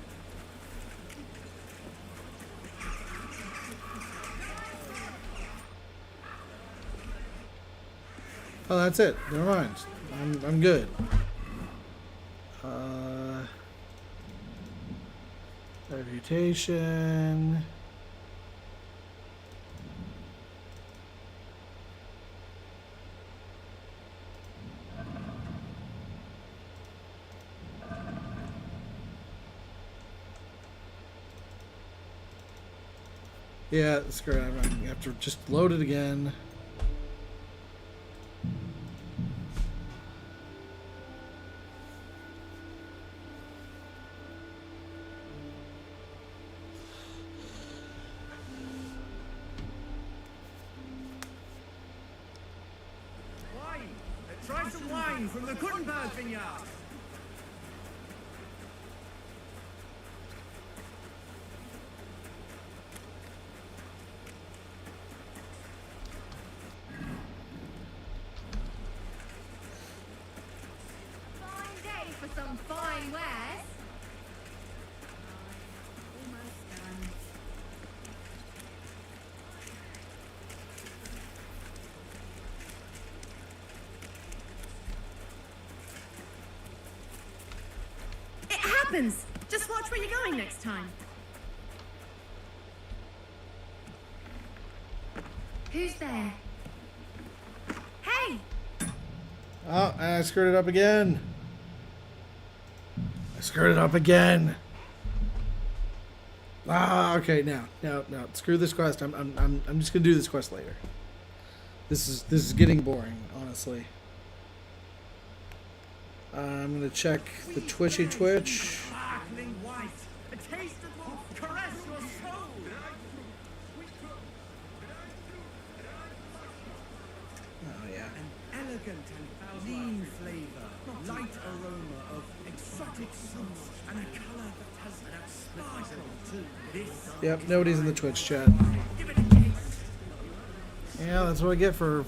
Oh, that's it. Never mind. I'm good. Reputation. Yeah, screw it. I'm gonna have to just load it again. Wine. Try some wine from the Gutenberg vineyard. Fine day for some fine wares. Almost done. It happens! Just watch where you're going next time. Who's there? Hey! Oh, and I screwed it up again. I screwed it up again. Ah, okay, now, screw this quest. I'm just gonna do this quest later. This is getting boring, honestly. I'm gonna check the twitchy twitch. Sparkling white. A taste that will caress your soul. Oh yeah. An elegant and lean flavor, light aroma of exotic fruits, and a color that has sparkle to this. Yep, nobody's in the Twitch chat. Yeah, that's what I get for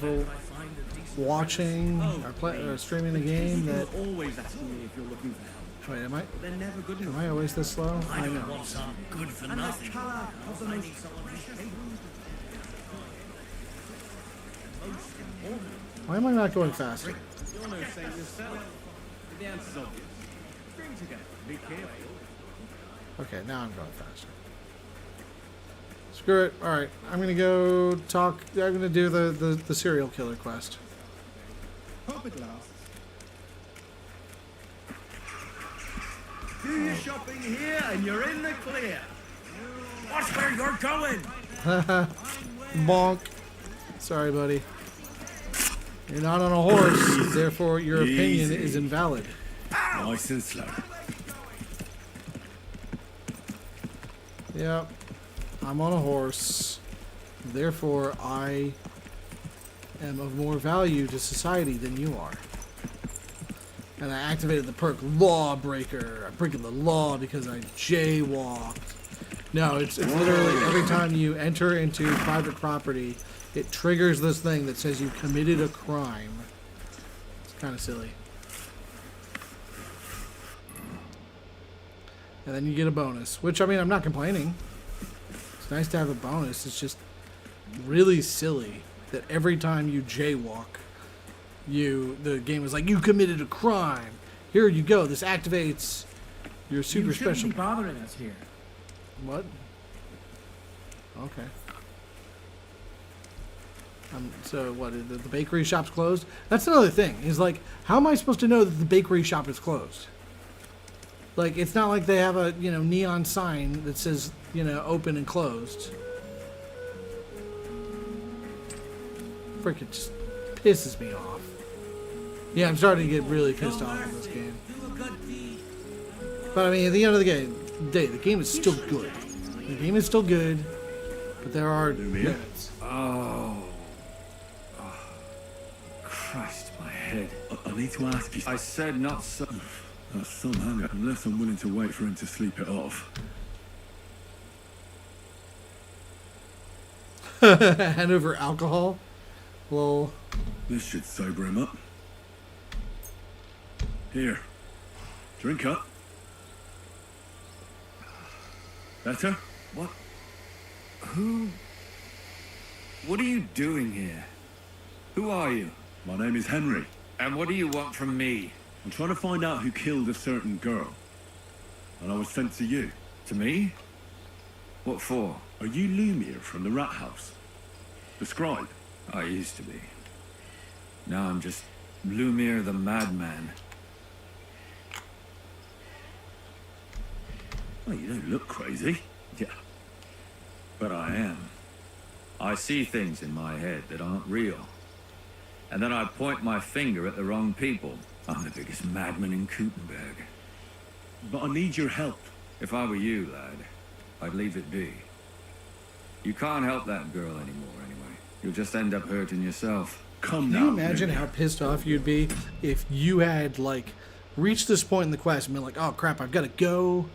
watching or streaming the game. That Always asking me if you're looking for help. wait, am I? They're never good enough. Am I always this slow? I I know. don't want some good for nothing. Why am I not going faster? You're no saint yourself. But the answer's obvious. String together. Be careful. Okay, now I'm going faster. Screw it. All right, I'm gonna go talk. I'm gonna do the serial killer quest. Hope it lasts. Do your shopping here and you're in the clear. Watch where you're going. Bonk. Sorry, buddy. You're not on a horse, therefore your opinion is invalid. Nice and slow. Yep. I'm on a horse. Therefore, I am of more value to society than you are. And I activated the perk Lawbreaker. I'm breaking the law because I jaywalked. No, it's literally every time you enter into private property, it triggers this thing that says you committed a crime. It's kind of silly. And then you get a bonus, which, I mean, I'm not complaining. It's nice to have a bonus. It's just really silly that every time you jaywalk, the game is like, you committed a crime. Here you go. This activates your super special. Be bothering us here. What? Okay. So what? The bakery shop's closed. That's another thing. Is like, how am I supposed to know that the bakery shop is closed? Like, it's not like they have a neon sign that says open and closed. Freaking just pisses me off. Yeah, I'm starting to get really pissed off with this game. But I mean, at the end of the day, the game is still good. The game is still good, but there are limits. Oh. Christ, my head. I need to ask you. I said not so. Some hunger, unless I'm willing to wait for him to sleep it off. Hand over alcohol? Lol. This should sober him up. Here. Drink up. Better? What? Who? What are you doing here? Who are you? My name is Henry. And what do you want from me? I'm trying to find out who killed a certain girl. And I was sent to you. To me? What for? Are you Lumiere from the Rat House? The scribe? I used to be. Now I'm just Lumiere the Madman. Well, you don't look crazy. Yeah. But I am. I see things in my head that aren't real. And then I point my finger at the wrong people. I'm the biggest madman in Gutenberg. But I need your help. If I were you, lad, I'd leave it be. You can't help that girl anymore, anyway. You'll just end up hurting yourself. Come Can now. you imagine how pissed off you'd be if you had, like, reached this point in the quest and been like, oh crap, I've got to go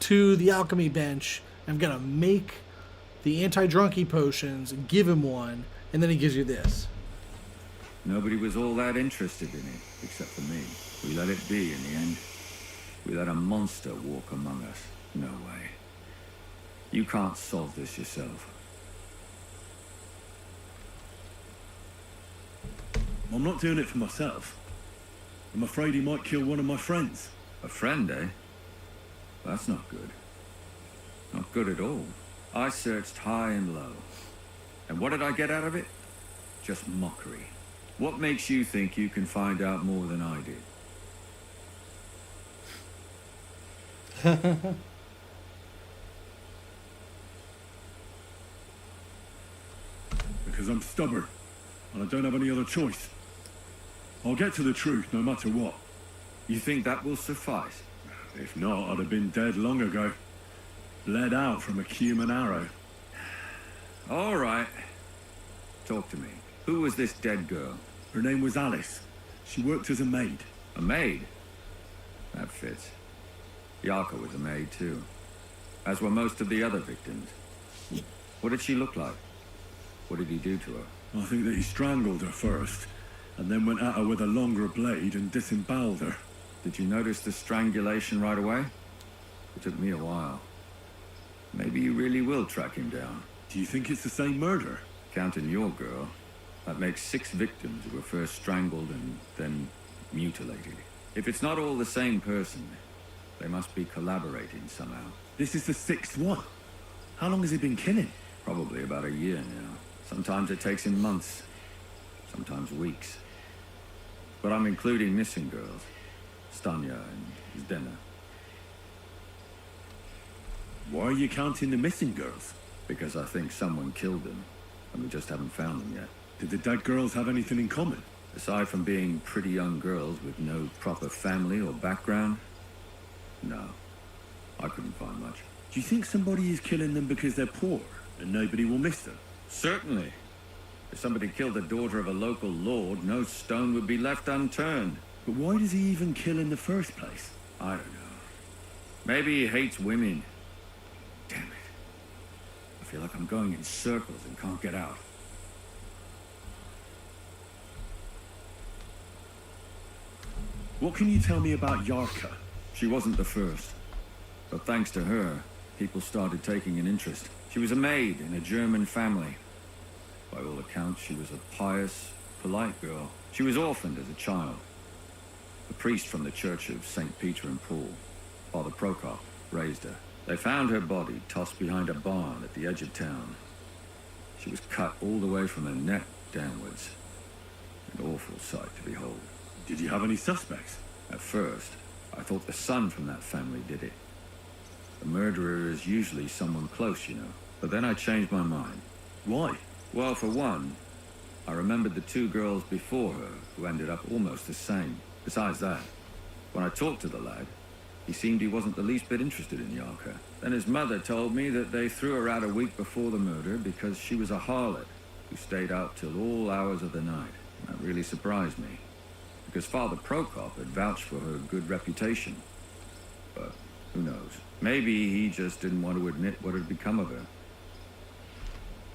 to the alchemy bench. I've got to make the anti-drunky potions and give him one, and then he gives you this. Nobody was all that interested in it, except for me. We let it be in the end. We let a monster walk among us. No way. You can't solve this yourself. I'm not doing it for myself. I'm afraid he might kill one of my friends. A friend, eh? That's not good. Not good at all. I searched high and low. And what did I get out of it? Just mockery. What makes you think you can find out more than I did? because I'm stubborn, and I don't have any other choice. I'll get to the truth no matter what. You think that will suffice? If not, I'd have been dead long ago. Bled out from a human arrow. All right. Talk to me. Who was this dead girl? Her name was Alice. She worked as a maid. A maid? That fits. Yarka was a maid too, as were most of the other victims. What did she look like? What did he do to her? I think that he strangled her first, and then went at her with a longer blade and disemboweled her. Did you notice the strangulation right away? It took me a while. Maybe you really will track him down. Do you think it's the same murder? Counting your girl, that makes 6 victims who were first strangled and then mutilated. If it's not all the same person, they must be collaborating somehow. This is the 6th one. How long has he been killing? Probably about a year now. Sometimes it takes him months, sometimes weeks. But I'm including missing girls, Stanya and Zdena. Why are you counting the missing girls? Because I think someone killed them, and we just haven't found them yet. Did the dead girls have anything in common? Aside from being pretty young girls with no proper family or background, no. I couldn't find much. Do you think somebody is killing them because they're poor, and nobody will miss them? Certainly. If somebody killed the daughter of a local lord, no stone would be left unturned. But why does he even kill in the first place? I don't know. Maybe he hates women. Damn it. I feel like I'm going in circles and can't get out. What can you tell me about Yarka? She wasn't the first. But thanks to her, people started taking an interest. She was a maid in a German family. By all accounts, she was a pious, polite girl. She was orphaned as a child. A priest from the Church of St. Peter and Paul, Father Prokop, raised her. They found her body tossed behind a barn at the edge of town. She was cut all the way from her neck downwards. An awful sight to behold. Did you have any suspects? At first, I thought the son from that family did it. The murderer is usually someone close, you know. But then I changed my mind. Why? Well, for one, I remembered the 2 girls before her who ended up almost the same. Besides that, when I talked to the lad, he seemed he wasn't the least bit interested in Yarka. Then his mother told me that they threw her out a week before the murder because she was a harlot who stayed out till all hours of the night. That really surprised me, because Father Prokop had vouched for her good reputation. But who knows? Maybe he just didn't want to admit what had become of her.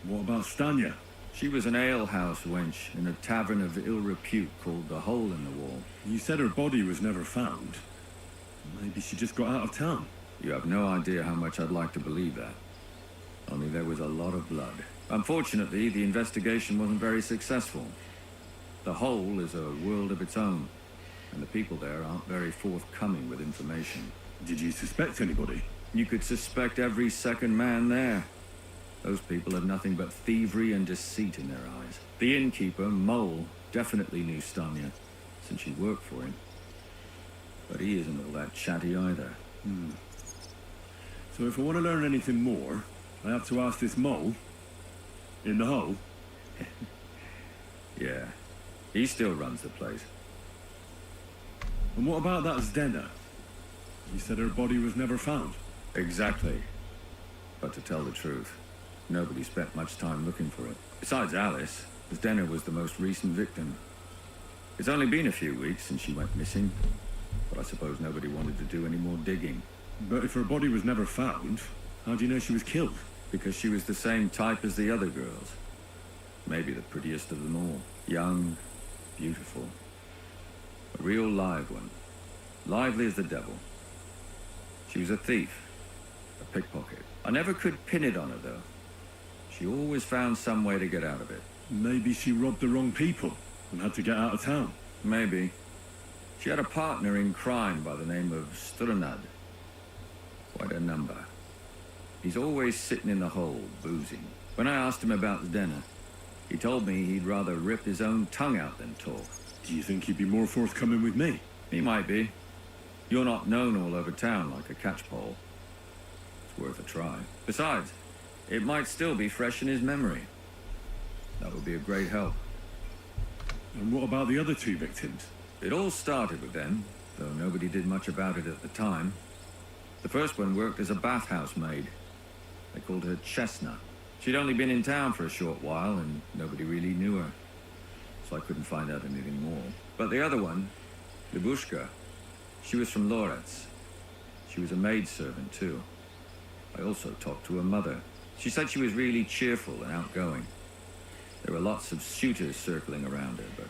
What about Stanya? She was an alehouse wench in a tavern of ill repute called the Hole in the Wall. You said her body was never found. Maybe she just got out of town. You have no idea how much I'd like to believe that. Only there was a lot of blood. Unfortunately, the investigation wasn't very successful. The Hole is a world of its own, and the people there aren't very forthcoming with information. Did you suspect anybody? You could suspect every second man there. Those people have nothing but thievery and deceit in their eyes. The innkeeper, Mole, definitely knew Stanya, since she worked for him. But he isn't all that chatty either. So if I want to learn anything more, I have to ask this Mole? In the hole? Yeah. He still runs the place. And what about that Zdena? You said her body was never found. Exactly. But to tell the truth, nobody spent much time looking for it. Besides Alice, Zdena was the most recent victim. It's only been a few weeks since she went missing, but I suppose nobody wanted to do any more digging. But if her body was never found, how do you know she was killed? Because she was the same type as the other girls. Maybe the prettiest of them all. Young, beautiful. A real live one. Lively as the devil. She was a thief. A pickpocket. I never could pin it on her, though. She always found some way to get out of it. Maybe she robbed the wrong people and had to get out of town. Maybe. She had a partner in crime by the name of Strunad. Quite a number. He's always sitting in the hole, boozing. When I asked him about Zdena, he told me he'd rather rip his own tongue out than talk. Do you think he'd be more forthcoming with me? He might be. You're not known all over town like a catchpole. It's worth a try. Besides, it might still be fresh in his memory. That would be a great help. And what about the other 2 victims? It all started with them, though nobody did much about it at the time. The first one worked as a bathhouse maid. They called her Chestnut. She'd only been in town for a short while, and nobody really knew her. So I couldn't find out anything more. But the other one, Libushka, she was from Loretz. She was a maidservant, too. I also talked to her mother. She said she was really cheerful and outgoing. There were lots of suitors circling around her, but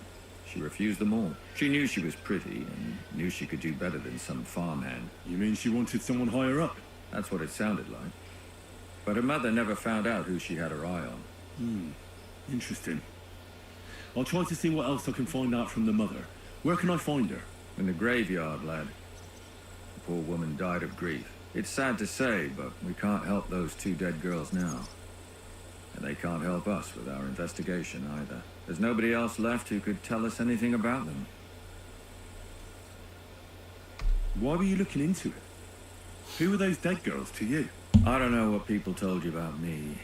she refused them all. She knew she was pretty and knew she could do better than some farmhand. You mean she wanted someone higher up? That's what it sounded like. But her mother never found out who she had her eye on. Interesting. I'll try to see what else I can find out from the mother. Where can I find her? In the graveyard, lad. The poor woman died of grief. It's sad to say, but we can't help those 2 dead girls now. And they can't help us with our investigation either. There's nobody else left who could tell us anything about them. Why were you looking into it? Who were those dead girls to you? I don't know what people told you about me,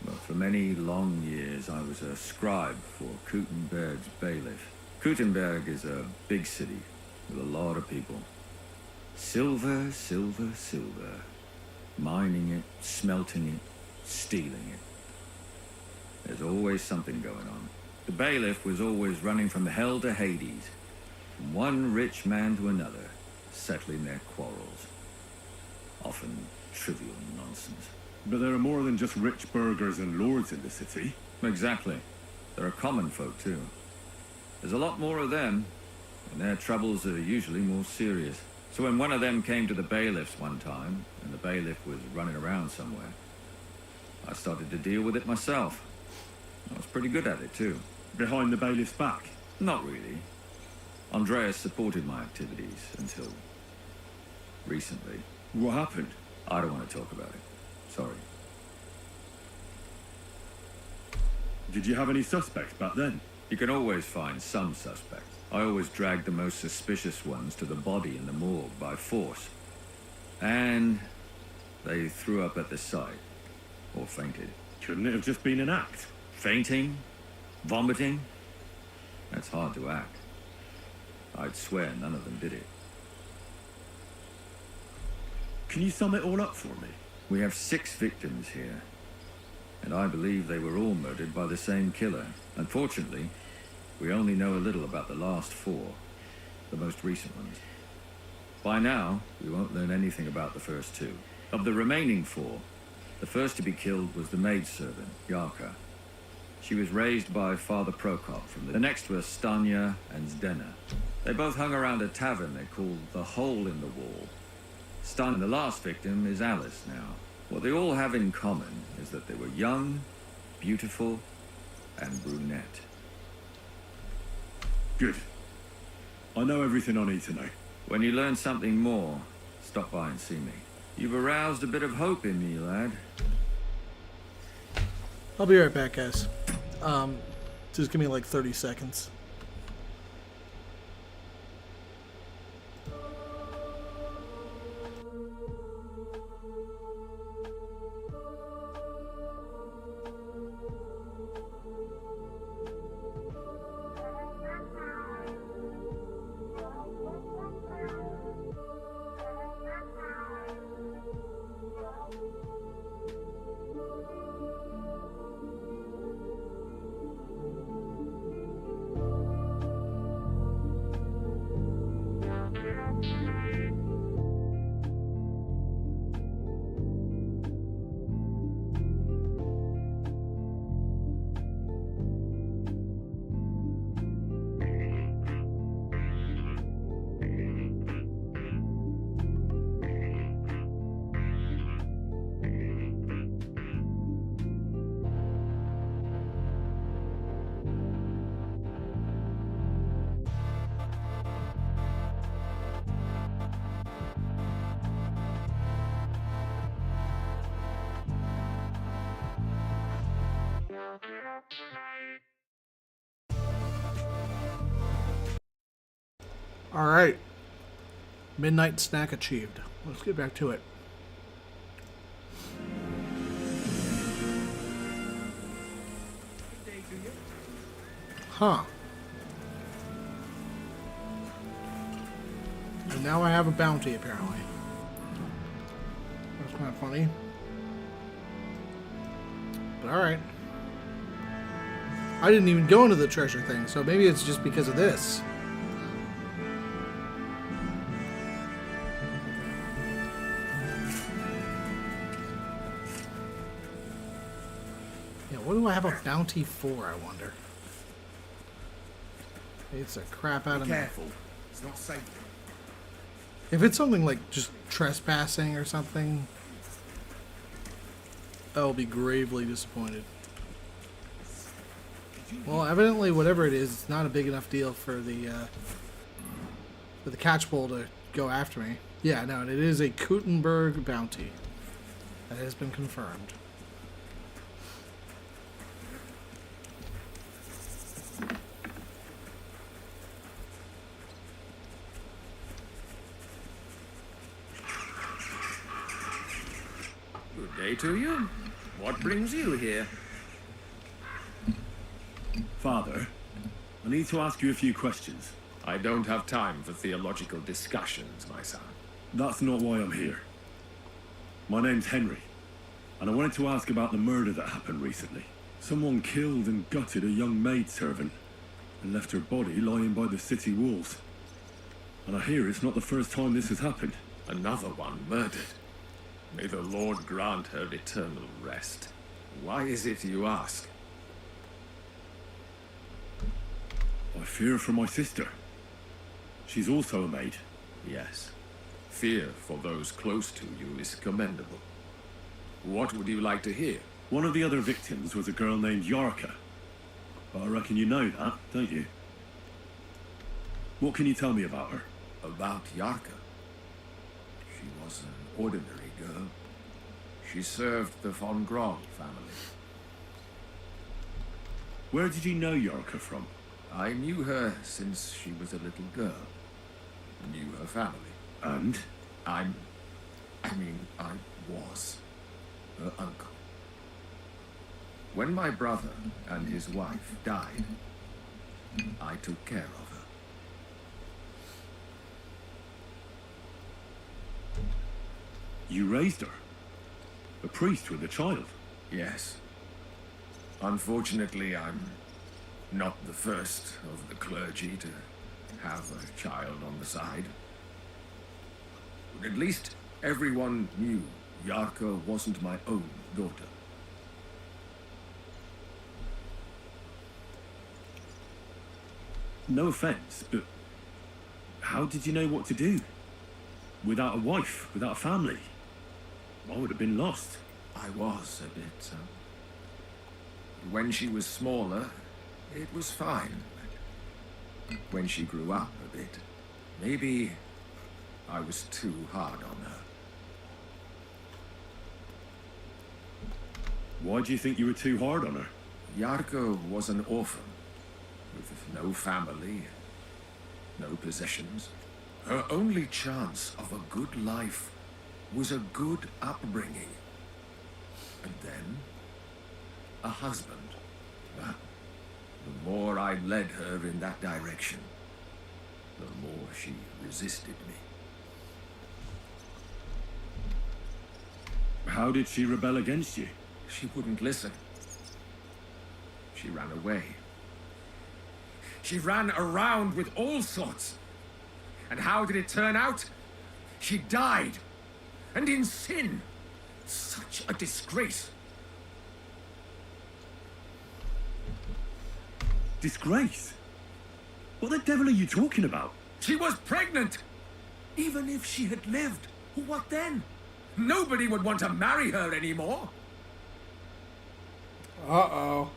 but for many long years I was a scribe for Kuttenberg's bailiff. Kuttenberg is a big city with a lot of people. Silver, silver, silver. Mining it, smelting it, stealing it. There's always something going on. The bailiff was always running from hell to Hades, from one rich man to another, settling their quarrels. Often trivial nonsense. But there are more than just rich burghers and lords in the city. Exactly. There are common folk too. There's a lot more of them, and their troubles are usually more serious. So when one of them came to the bailiff's one time, and the bailiff was running around somewhere, I started to deal with it myself. I was pretty good at it too. Behind the bailiff's back? Not really. Andreas supported my activities until recently. What happened? I don't want to talk about it. Sorry. Did you have any suspects back then? You can always find some suspects. I always dragged the most suspicious ones to the body in the morgue by force. And they threw up at the sight. Or fainted. Couldn't it have just been an act? Fainting? Vomiting? That's hard to act. I'd swear none of them did it. Can you sum it all up for me? We have 6 victims here. And I believe they were all murdered by the same killer. Unfortunately, we only know a little about the last 4, the most recent ones. By now, we won't learn anything about the first 2. Of the remaining 4, the first to be killed was the maidservant, Yarka. She was raised by Father Prokop from the next were Stanya and Zdena. They both hung around a tavern they called the Hole in the Wall. Stan, the last victim, is Alice now. What they all have in common is that they were young, beautiful, and brunette. Good. I know everything I need to know. When you learn something more, stop by and see me. You've aroused a bit of hope in me, lad. I'll be right back, guys. Just give me like 30 seconds. All right. Midnight snack achieved. Let's get back to it. Day to Huh. And now I have a bounty, apparently. That's kind of funny. But alright. I didn't even go into the treasure thing, so maybe it's just because of this. Yeah, what do I have a bounty for, I wonder? It's a crap out of me. Careful. It's not safe. If it's something like just trespassing or something, I'll be gravely disappointed. Well, evidently, whatever it is, it's not a big enough deal for the catchpole to go after me. Yeah, no, it is a Kuttenberg bounty. That has been confirmed. Good day to you. What brings you here? Father, I need to ask you a few questions. I don't have time for theological discussions, my son. That's not why I'm here. My name's Henry, and I wanted to ask about the murder that happened recently. Someone killed and gutted a young maidservant and left her body lying by the city walls. And I hear it's not the first time this has happened. Another one murdered. May the Lord grant her eternal rest. Why is it you ask? I fear for my sister. She's also a maid. Yes. Fear for those close to you is commendable. What would you like to hear? One of the other victims was a girl named Yarka. But I reckon you know that, don't you? What can you tell me about her? About Yarka? She was an ordinary girl. She served the von Grong family. Where did you know Yarka from? I knew her since she was a little girl. Knew her family. And? I was her uncle. When my brother and his wife died, I took care of her. You raised her? A priest with a child? Yes. Unfortunately, I'm not the first of the clergy to have a child on the side. But at least everyone knew Yarka wasn't my own daughter. No offense, but how did you know what to do? Without a wife, without a family? I would have been lost. I was a bit. When she was smaller, it was fine. When she grew up a bit, maybe I was too hard on her. Why do you think you were too hard on her? Yarka was an orphan, with no family, no possessions. Her only chance of a good life was a good upbringing. And then, a husband. But the more I led her in that direction, the more she resisted me. How did she rebel against you? She wouldn't listen. She ran away. She ran around with all sorts. And how did it turn out? She died. And in sin. Such a disgrace. Disgrace? What the devil are you talking about? She was pregnant! Even if she had lived, what then? Nobody would want to marry her anymore. Uh-oh.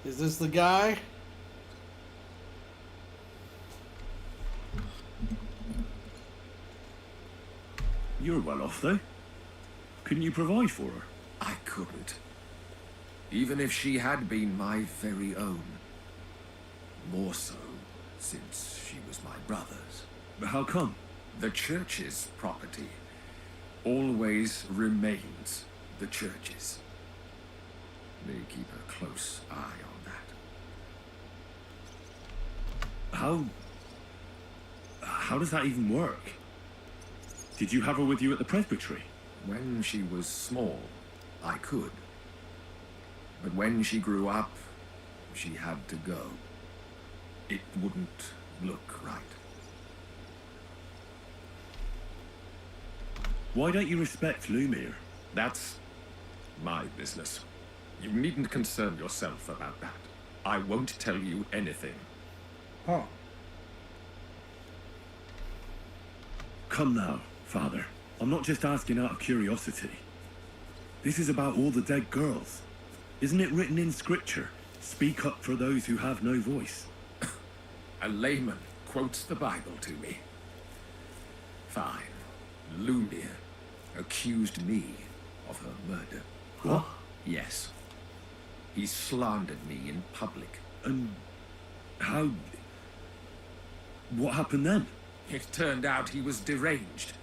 Is this the guy? You're well off, though. Couldn't you provide for her? I couldn't. Even if she had been my very own. More so, since she was my brother's. But how come? The church's property always remains the church's. They keep a close eye on that. How does that even work? Did you have her with you at the presbytery? When she was small, I could. But when she grew up, she had to go. It wouldn't look right. Why don't you respect Lumir? That's my business. You needn't concern yourself about that. I won't tell you anything. Huh. Come now, Father. I'm not just asking out of curiosity. This is about all the dead girls. Isn't it written in scripture? Speak up for those who have no voice. A layman quotes the Bible to me. Fine. Lumir accused me of her murder. What? Yes. He slandered me in public. And how... What happened then? It turned out he was deranged.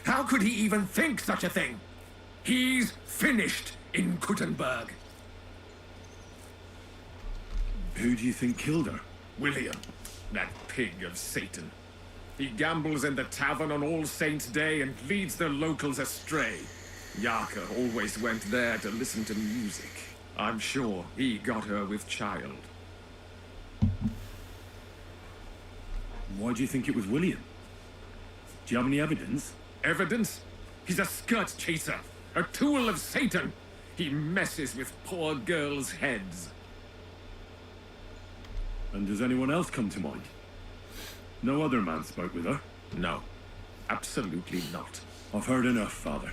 How could he even think such a thing? He's finished in Kuttenberg. Who do you think killed her? William, that pig of Satan. He gambles in the tavern on All Saints' Day and leads the locals astray. Yaka always went there to listen to music. I'm sure he got her with child. Why do you think it was William? Do you have any evidence? Evidence? He's a skirt chaser, a tool of Satan. He messes with poor girls' heads. And does anyone else come to mind? No other man spoke with her? No, absolutely not. I've heard enough, Father.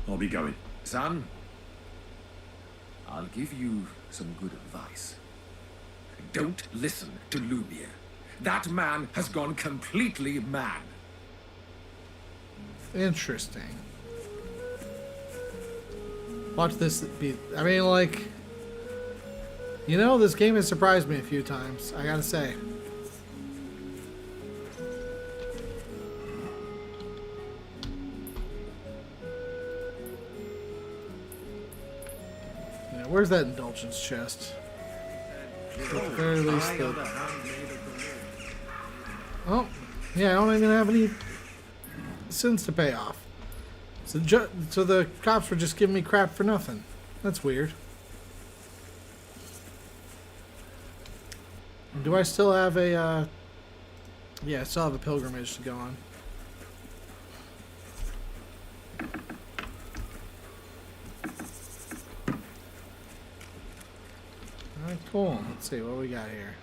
I'll be going. Son, I'll give you some good advice. Don't listen to Lumir. That man has gone completely mad. Interesting. Watch this be... I mean, like... You know, this game has surprised me a few times, I gotta say. Yeah, where's that indulgence chest? At the very least, oh, yeah, I don't even have any sins to pay off. So the cops were just giving me crap for nothing. That's weird. Do I still have a, yeah, I still have a pilgrimage to go on. Alright, cool. Let's see what we got here.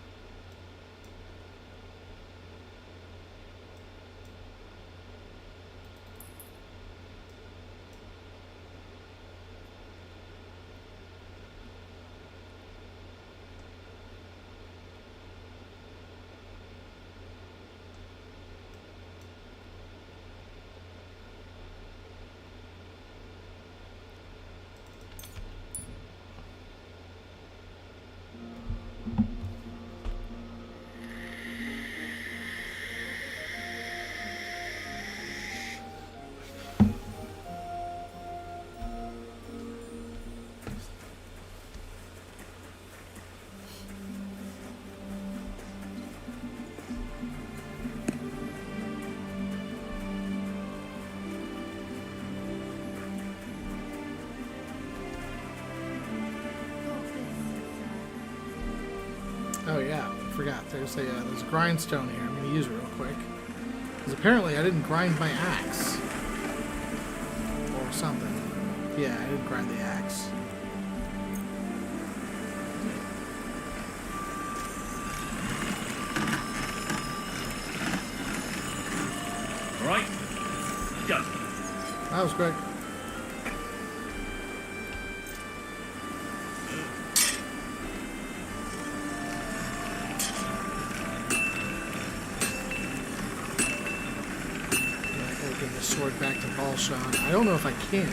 Oh yeah, I forgot. There's a grindstone here. I'm gonna use it real quick. Because apparently I didn't grind my axe. Or something. Yeah, I didn't grind the axe. Alright. Go. That was quick. Sword back to Balshan. I don't know if I can.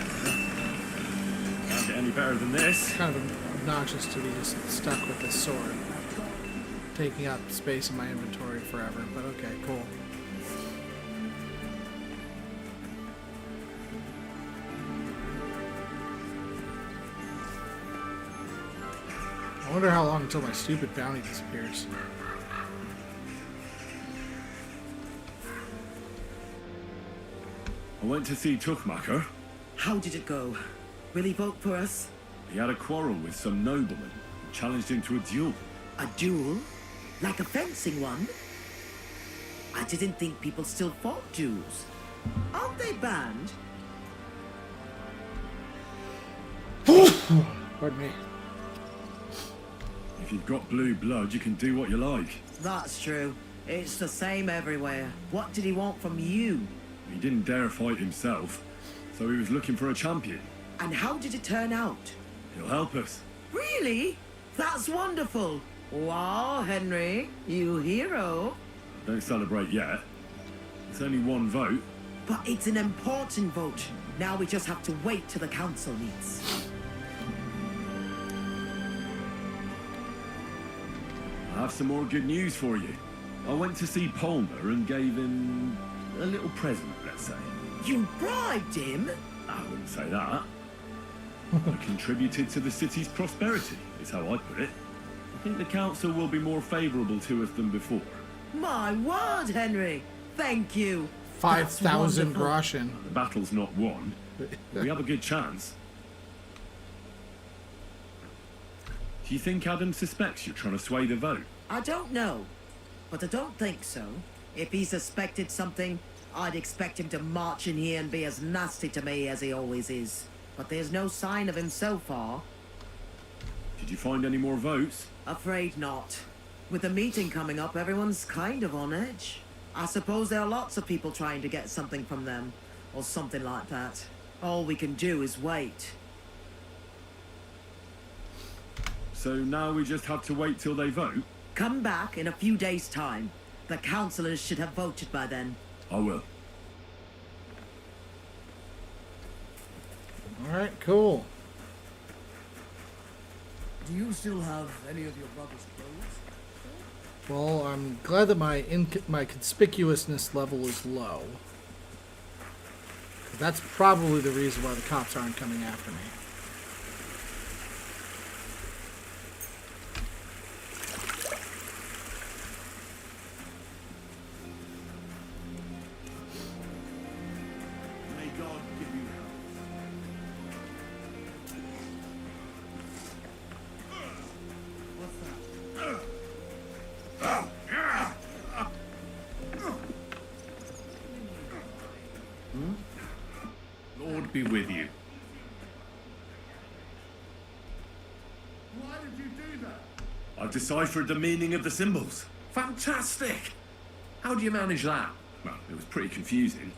Can't get any better than this. It's kind of obnoxious to be just stuck with this sword. Taking up space in my inventory forever, but okay, cool. I wonder how long until my stupid bounty disappears. went to see Tuchmacher. How did it go? Will he vote for us? He had a quarrel with some nobleman who challenged him to a duel. A duel? Like a fencing one? I didn't think people still fought duels. Aren't they banned? Pardon me. If you've got blue blood, you can do what you like. That's true. It's the same everywhere. What did he want from you? He didn't dare fight himself, so he was looking for a champion. And how did it turn out? He'll help us. Really? That's wonderful. Wow, Henry, you hero. Don't celebrate yet. It's only one vote. But it's an important vote. Now we just have to wait till the council meets. I have some more good news for you. I went to see Palmer and gave him a little present, let's say. You bribed him? I wouldn't say that. I contributed to the city's prosperity, is how I put it. I think the council will be more favourable to us than before. My word, Henry. Thank you. 5,000 groschen. The battle's not won, but we have a good chance. Do you think Adam suspects you're trying to sway the vote? I don't know, but I don't think so. If he suspected something, I'd expect him to march in here and be as nasty to me as he always is. But there's no sign of him so far. Did you find any more votes? Afraid not. With the meeting coming up, everyone's kind of on edge. I suppose there are lots of people trying to get something from them, or something like that. All we can do is wait. So now we just have to wait till they vote? Come back in a few days' time. The councillors should have voted by then. I will. Alright, cool. Do you still have any of your brother's clothes? Well, I'm glad that my conspicuousness level is low. That's probably the reason why the cops aren't coming after me. May God give you help. Lord be with you. Why did you do that? I've deciphered the meaning of the symbols. Fantastic! How do you manage that? Well, it was pretty confusing.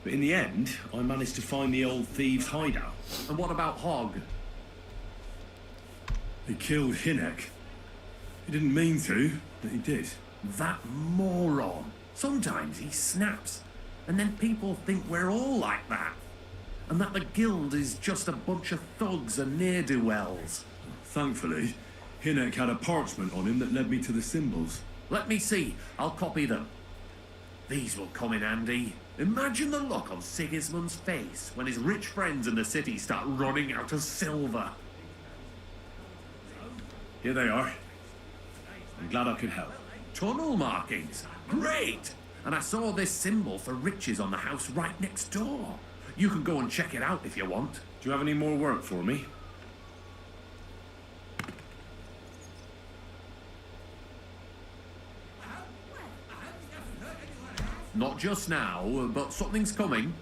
But in the end, I managed to find the old thieves' hideout. And what about Hogg? He killed Hinek. He didn't mean to, but he did. That moron. Sometimes he snaps, and then people think we're all like that. And that the guild is just a bunch of thugs and ne'er-do-wells. Thankfully, Hinek had a parchment on him that led me to the symbols. Let me see. I'll copy them. These will come in handy. Imagine the look on Sigismund's face when his rich friends in the city start running out of silver. Here they are. I'm glad I could help. Tunnel markings. Great! And I saw this symbol for riches on the house right next door. You can go and check it out if you want. Do you have any more work for me? Not just now, but something's coming.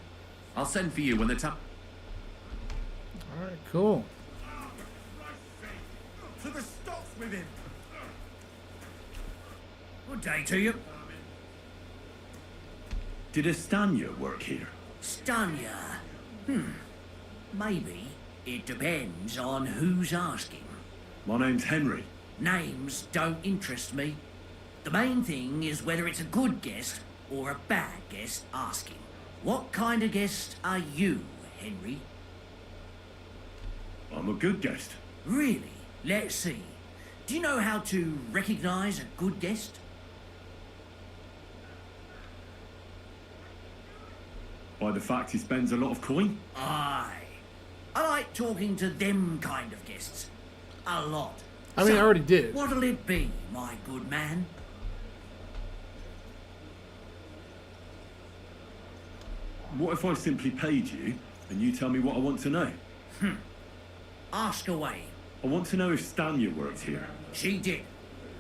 I'll send for you when the time... Alright, cool. To the stocks with him. Good day to you. Did Estanya work here? Stanya? Maybe. It depends on who's asking. My name's Henry. Names don't interest me. The main thing is whether it's a good guest or a bad guest asking. What kind of guest are you, Henry? I'm a good guest. Really? Let's see. Do you know how to recognize a good guest? By the fact he spends a lot of coin? Aye. I like talking to them kind of guests. A lot. I mean, I already did. What'll it be, my good man? What if I simply paid you and you tell me what I want to know? Ask away. I want to know if Stanya worked here. She did.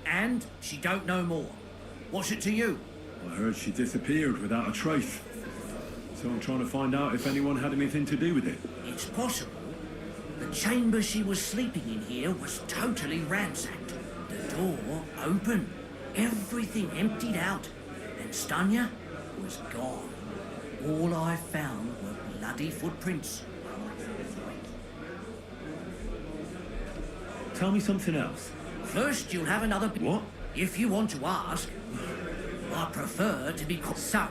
And she don't know more. What's it to you? I heard she disappeared without a trace. So I'm trying to find out if anyone had anything to do with it. It's possible. The chamber she was sleeping in here was totally ransacked. The door open. Everything emptied out. And Stanya was gone. All I found were bloody footprints. Tell me something else. First, you'll have another... What? If you want to ask, I prefer to be called... So,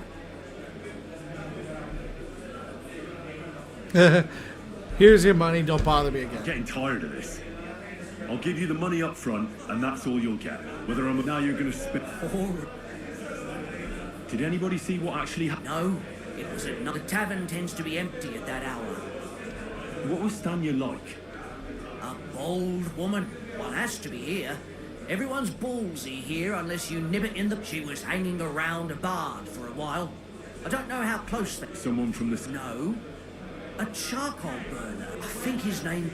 Here's your money. Don't bother me again. I'm getting tired of this. I'll give you the money up front, and that's all you'll get. Whether I'm now you're going to spit. Did anybody see what actually happened? No, it was at... The tavern tends to be empty at that hour. What was Stanya like? A bold woman. One has to be here. Everyone's ballsy here unless you nib it in the... She was hanging around a bard for a while. I don't know how close they... Someone from the... No. A charcoal burner. I think his name...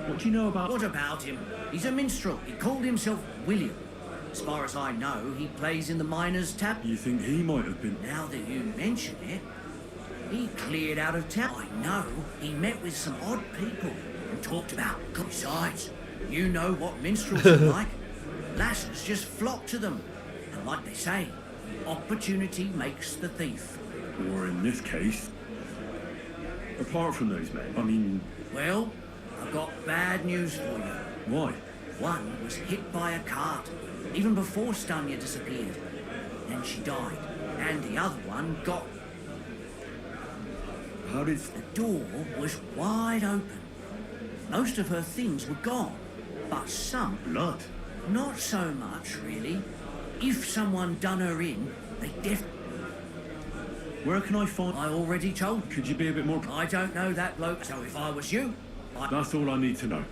What do you know about... What about him? He's a minstrel. He called himself William. As far as I know, he plays in the miners' tap. You think he might have been... Now that you mention it, he cleared out of town. I know. He met with some odd people and talked about... Besides, you know what minstrels are like. Lasses just flock to them. And like they say, opportunity makes the thief. Or in this case... Apart from those men, I mean... Well, I've got bad news for you. Why? One was hit by a cart, even before Stanya disappeared. Then she died. And the other one got... How did... The door was wide open. Most of her things were gone, but some... Blood? Not so much, really. If someone done her in, they Where can I find... I already told you. Could you be a bit more... I don't know that bloke, so if I was you... That's all I need to know.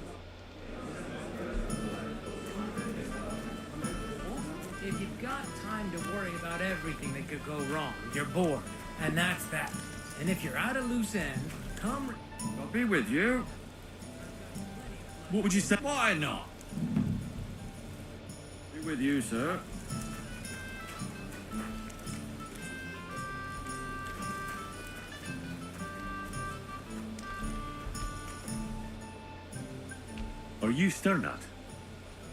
If you've got time to worry about everything that could go wrong, you're bored. And that's that. And if you're at a loose end, come... I'll be with you. What would you say? Why not? Be with you, sir. Are you Sternat?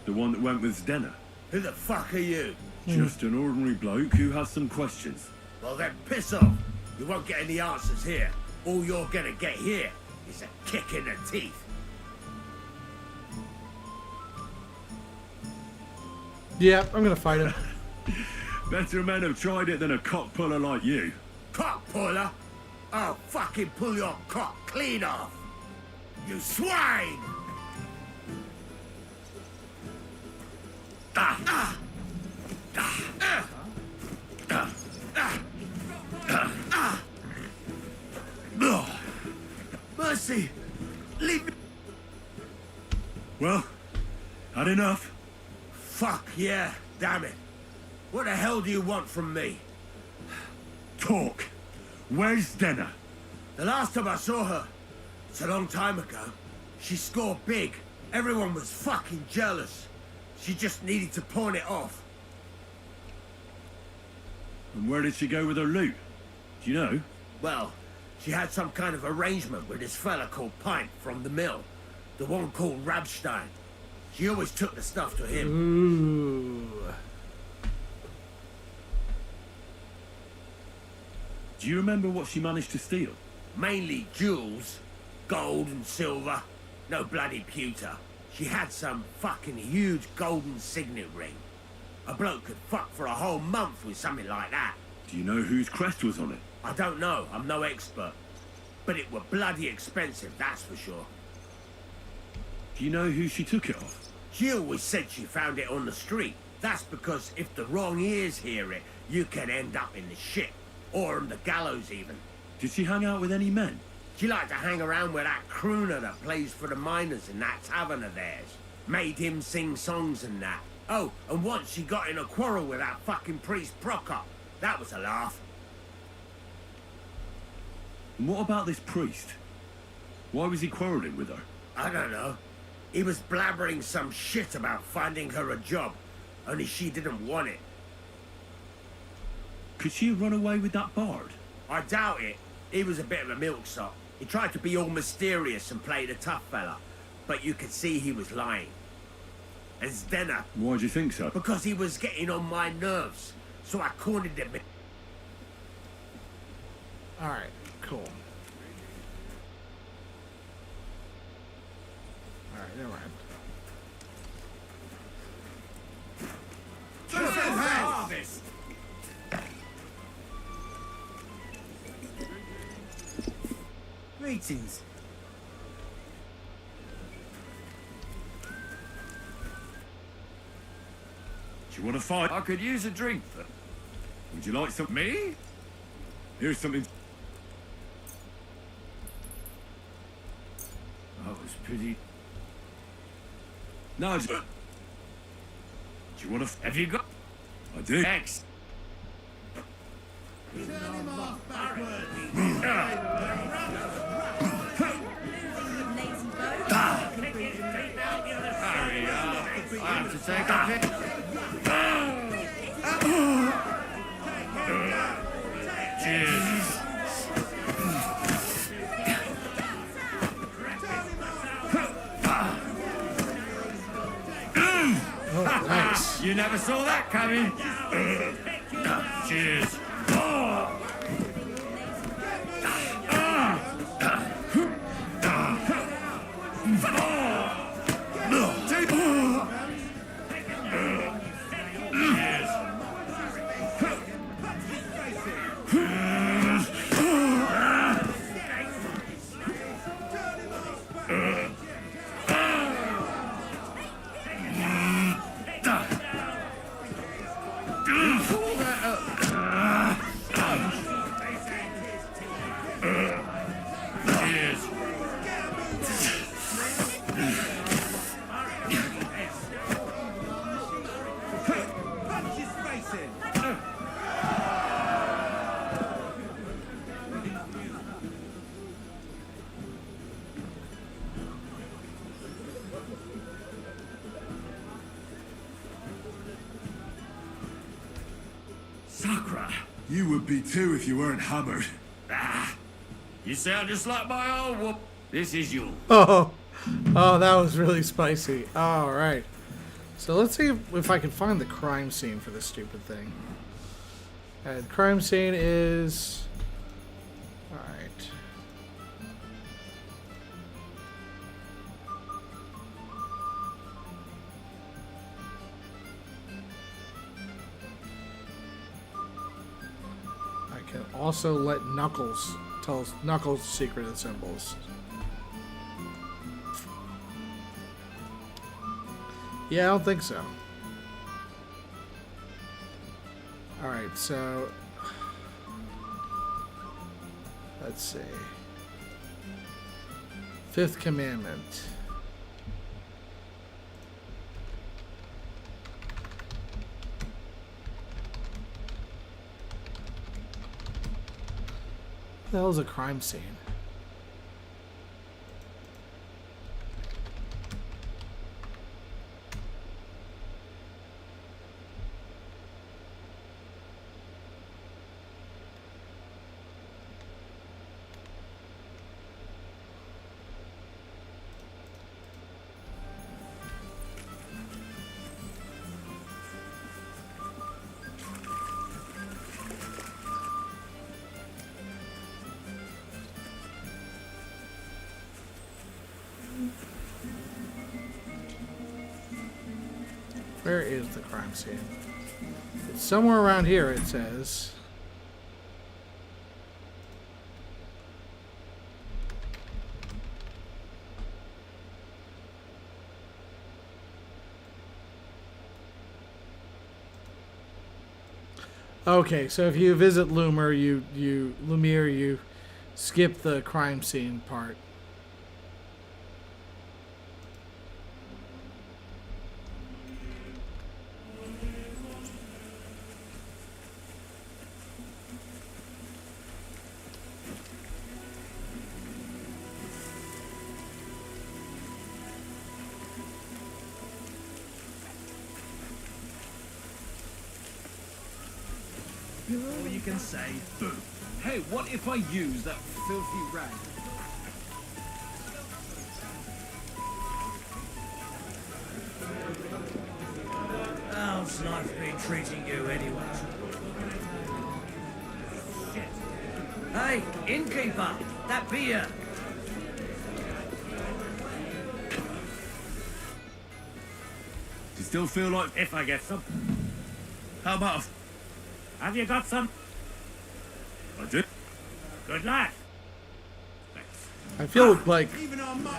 The one that went with Zdenna? Who the fuck are you? Just an ordinary bloke who has some questions. Well then, piss off. You won't get any answers here. All you're gonna get here is a kick in the teeth. Yeah, I'm gonna fight him. Better men have tried it than a cock puller like you. Cock puller? I'll fucking pull your cock clean off. You swine! Mercy! Leave me! Well, had enough? Fuck yeah, damn it. What the hell do you want from me? Talk. Where's Zdenna? The last time I saw her, it's a long time ago. She scored big. Everyone was fucking jealous. She just needed to pawn it off. And where did she go with her loot? Do you know? Well, she had some kind of arrangement with this fella called Pint from the mill. The one called Rabstein. She always took the stuff to him. Ooh. Do you remember what she managed to steal? Mainly jewels. Gold and silver. No bloody pewter. She had some fucking huge golden signet ring. A bloke could fuck for a whole month with something like that. Do you know whose crest was on it? I don't know, I'm no expert. But it were bloody expensive, that's for sure. Do you know who she took it off? She always said she found it on the street. That's because if the wrong ears hear it, you can end up in the shit. Or on the gallows even. Did she hang out with any men? She liked to hang around with that crooner that plays for the miners in that tavern of theirs. Made him sing songs and that. Oh, and once she got in a quarrel with that fucking priest Procop. That was a laugh. And what about this priest? Why was he quarrelling with her? I don't know. He was blabbering some shit about finding her a job, only she didn't want it. Could she have run away with that bard? I doubt it. He was a bit of a milksop. He tried to be all mysterious and play the tough fella, but you could see he was lying. And Zdenna... Why do you think so? Because he was getting on my nerves, so I cornered him. Alright, cool. Alright, never mind. Harvest! Greetings. Do you want to fight? I could use a drink. Would you like some? Me? Here's something. That was pretty... No, do you want to? Have you got... I do. X? Hurry up. I have to take a pic. Cheers. Oh, nice. You never saw that coming. Cheers. Sakra, you would be too if you weren't hammered. Ah, you sound just like my old whoop. This is you. Oh, that was really spicy. All right. So let's see if I can find the crime scene for this stupid thing. The crime scene is... All right. I can also let Knuckles tell Knuckles secret symbols. Yeah, I don't think so. Alright, so... Let's see. Fifth commandment. What the hell is a crime scene? Where is the crime scene? It's somewhere around here, it says. Okay, so if you visit Lumiere, you skip the crime scene part. All you can say, boo. Hey, what if I use that filthy rag? How's life been treating you anyway? Shit. Hey, innkeeper, that beer. Do you still feel like If I get some. how about Have you got some? I do? Good lad. I feel like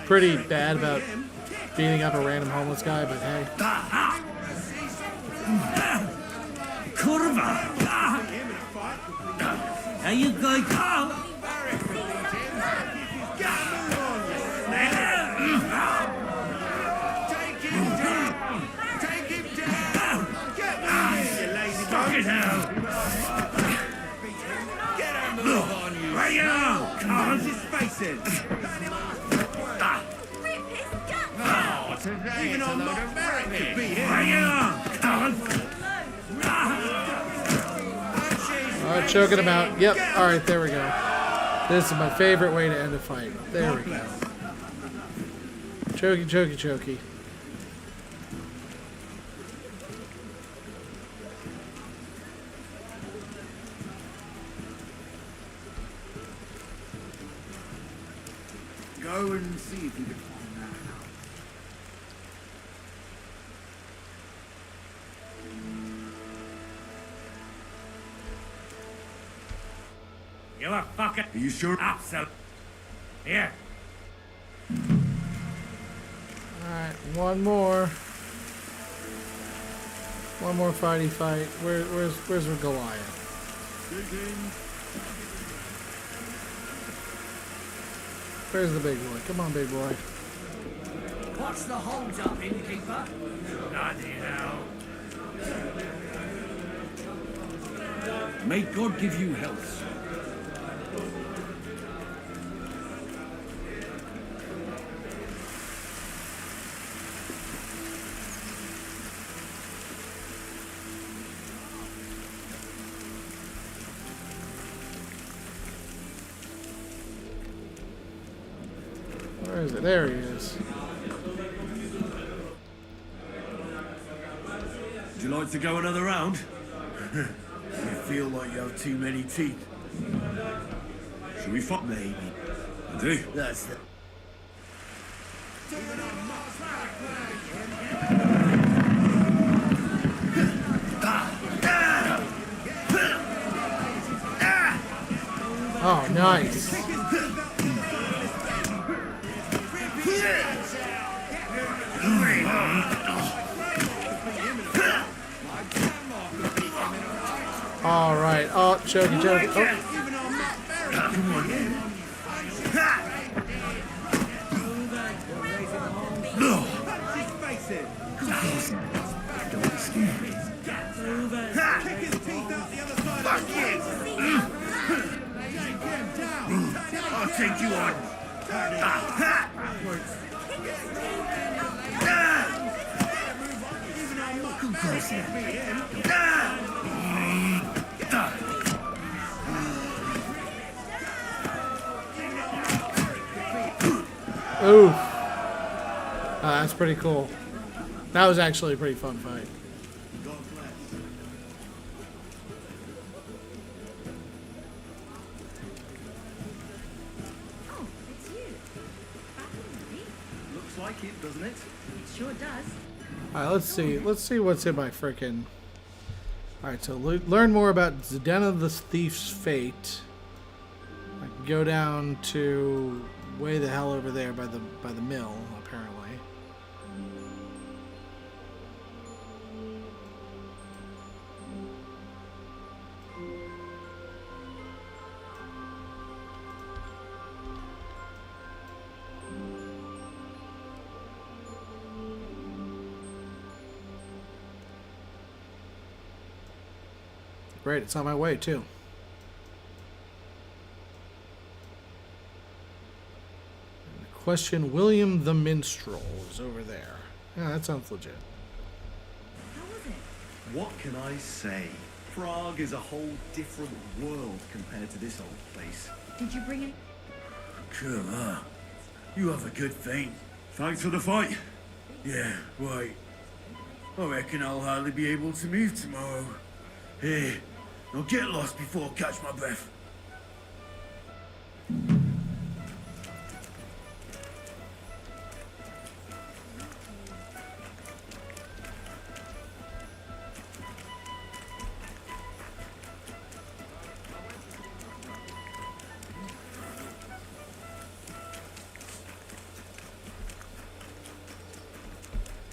pretty bad about beating up a random homeless guy, but hey. Curva! How you going? Fucking hell! Bring it on! What's his face in? Even on not merit to be here. Bring it on! Alright, choking him out. Yep, alright, there we go. This is my favorite way to end a fight. There we go. Chokey, chokey, chokey. Go and see if you can find that house. You a fucking. Are you sure? Absolute. Here. Alright, one more. One more fighty fight. Where's the Goliath? Where's the big boy? Come on, big boy. What's the hold up, innkeeper? Bloody hell. May God give you health. Where is it? There he is. Would you like to go another round? You feel like you have too many teeth. Should we fight? Maybe. I do. That's the... Oh, nice. All right. Oh, chokey, chokey. Oh. Come on, then. No! Don't scare me. Kick his teeth out the other side. Fuck you! I'll take you on. Come closer. Ooh. That's pretty cool. That was actually a pretty fun fight. Oh, it's you. Back in the Looks like it, doesn't it? It sure does. All right, let's see. Let's see what's in my frickin'. All right, so learn more about Zdena the Thief's fate. I can go down to way the hell over there by the mill, apparently. Great, it's on my way too. Question William the Minstrel is over there. Yeah, that sounds legit. How was it? What can I say? Prague is a whole different world compared to this old place. Did you bring it? Come on. You have a good thing. Thanks for the fight. Yeah, right. I reckon I'll hardly be able to move tomorrow. Here, I'll get lost before I catch my breath.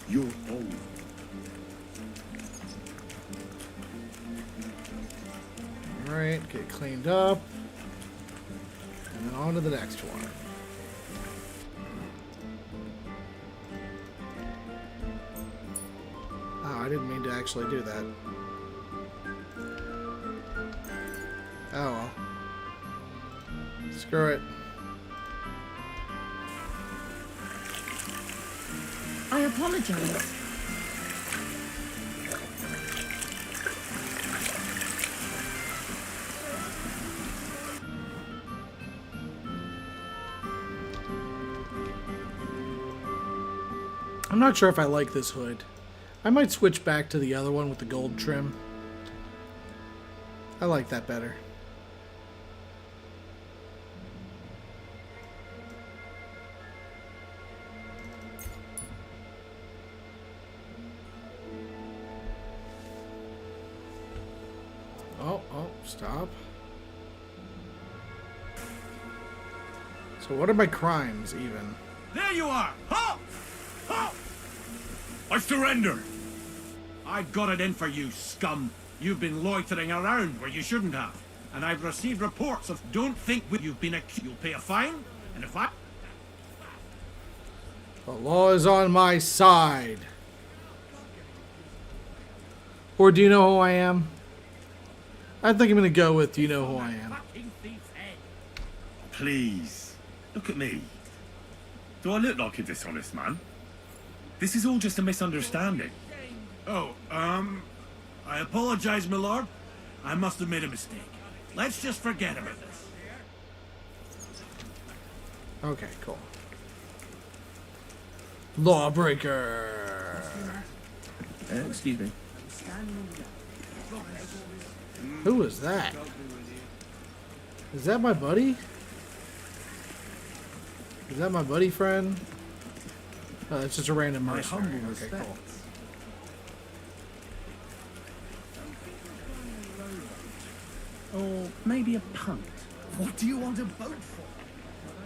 You're old. Alright, get cleaned up. And then on to the next one. Oh, I didn't mean to actually do that. Oh well. Screw it. I apologize. I'm not sure if I like this hood. I might switch back to the other one with the gold trim. I like that better. Oh, stop. So what are my crimes, even? There you are! Halt! Halt! I surrender! I've got it in for you, scum. You've been loitering around where you shouldn't have. And I've received reports of don't think you've been accused. You'll pay a fine, and if I... The law is on my side. Or do you know who I am? I think I'm gonna go with do you know who I am. Please, look at me. Do I look like a dishonest man? This is all just a misunderstanding. Oh, I apologize, my lord. I must have made a mistake. Let's just forget about this. Okay, cool. Lawbreaker. Excuse me. Who is that? Is that my buddy? Is that my buddy friend? Oh, it's just a random mercenary. Okay, cool. Or maybe a punt. What do you want a boat for?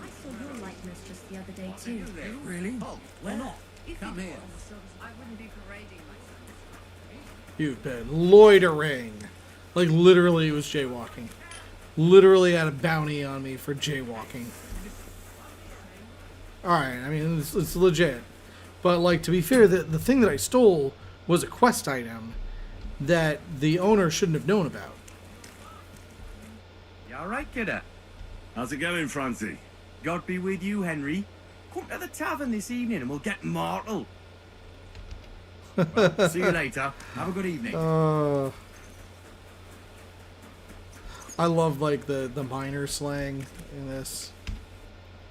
I saw your likeness just the other day too. Really? Oh, where not? Come here. I wouldn't be parading myself. You've been loitering. Like, literally, it was jaywalking. Literally had a bounty on me for jaywalking. Alright, I mean, it's legit. But, like, to be fair, the thing that I stole was a quest item that the owner shouldn't have known about. You alright, kidder? How's it going, Francie? God be with you, Henry. Come to the tavern this evening and we'll get mortal. Well, see you later. Have a good evening. I love, like, the minor slang in this.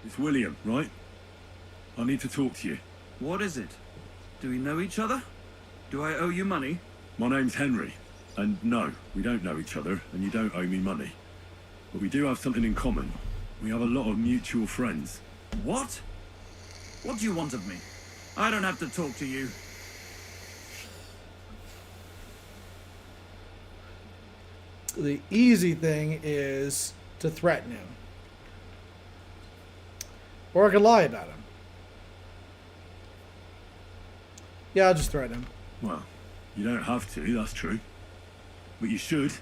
It's William, right? I need to talk to you. What is it? Do we know each other? Do I owe you money? My name's Henry, and no, we don't know each other, and you don't owe me money. But we do have something in common. We have a lot of mutual friends. What? What do you want of me? I don't have to talk to you. The easy thing is to threaten him. Or I could lie about him. Yeah, I'll just threaten him. Well, you don't have to, that's true. But you should.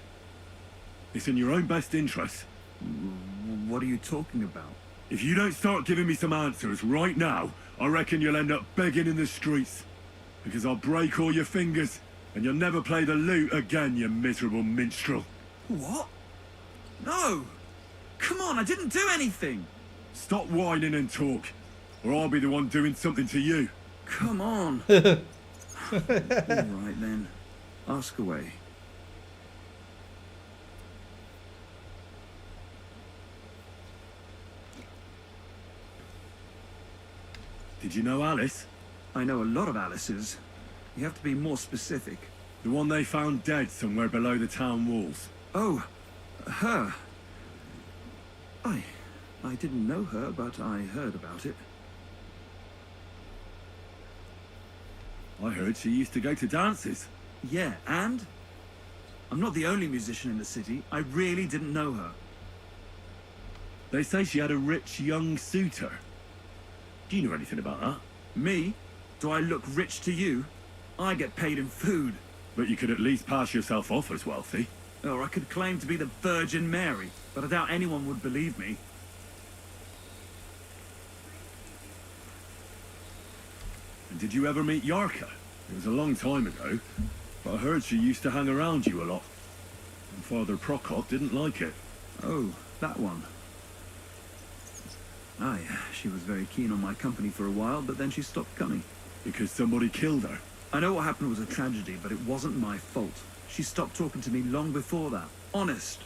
It's in your own best interest. What are you talking about? If you don't start giving me some answers right now, I reckon you'll end up begging in the streets. Because I'll break all your fingers, and you'll never play the lute again, you miserable minstrel. What? No! Come on, I didn't do anything! Stop whining and talk, or I'll be the one doing something to you. Come on! Alright then, ask away. Did you know Alice? I know a lot of Alices. You have to be more specific. The one they found dead somewhere below the town walls. Oh, her. I didn't know her, but I heard about it. I heard she used to go to dances. Yeah, and? I'm not the only musician in the city. I really didn't know her. They say she had a rich young suitor. Do you know anything about that? Me? Do I look rich to you? I get paid in food. But you could at least pass yourself off as wealthy. Or I could claim to be the Virgin Mary, but I doubt anyone would believe me. And did you ever meet Yarka? It was a long time ago, but I heard she used to hang around you a lot. And Father Prokop didn't like it. Oh, that one. Aye, she was very keen on my company for a while, but then she stopped coming. Because somebody killed her? I know what happened was a tragedy, but it wasn't my fault. She stopped talking to me long before that. Honest.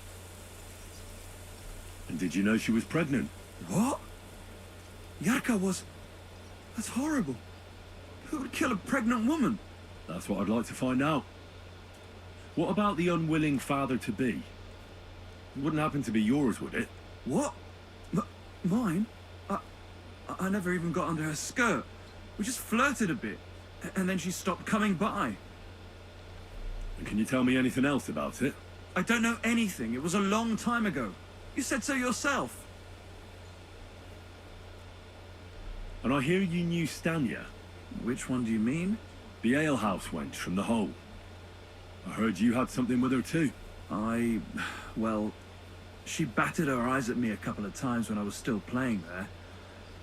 And did you know she was pregnant? What? Yarka was... That's horrible. Who would kill a pregnant woman? That's what I'd like to find out. What about the unwilling father-to-be? It wouldn't happen to be yours, would it? What? Mine? I never even got under her skirt. We just flirted a bit, and then she stopped coming by. And can you tell me anything else about it? I don't know anything. It was a long time ago. You said so yourself. And I hear you knew Stanya. Which one do you mean? The alehouse wench from the hole. I heard you had something with her too. Well, she batted her eyes at me a couple of times when I was still playing there.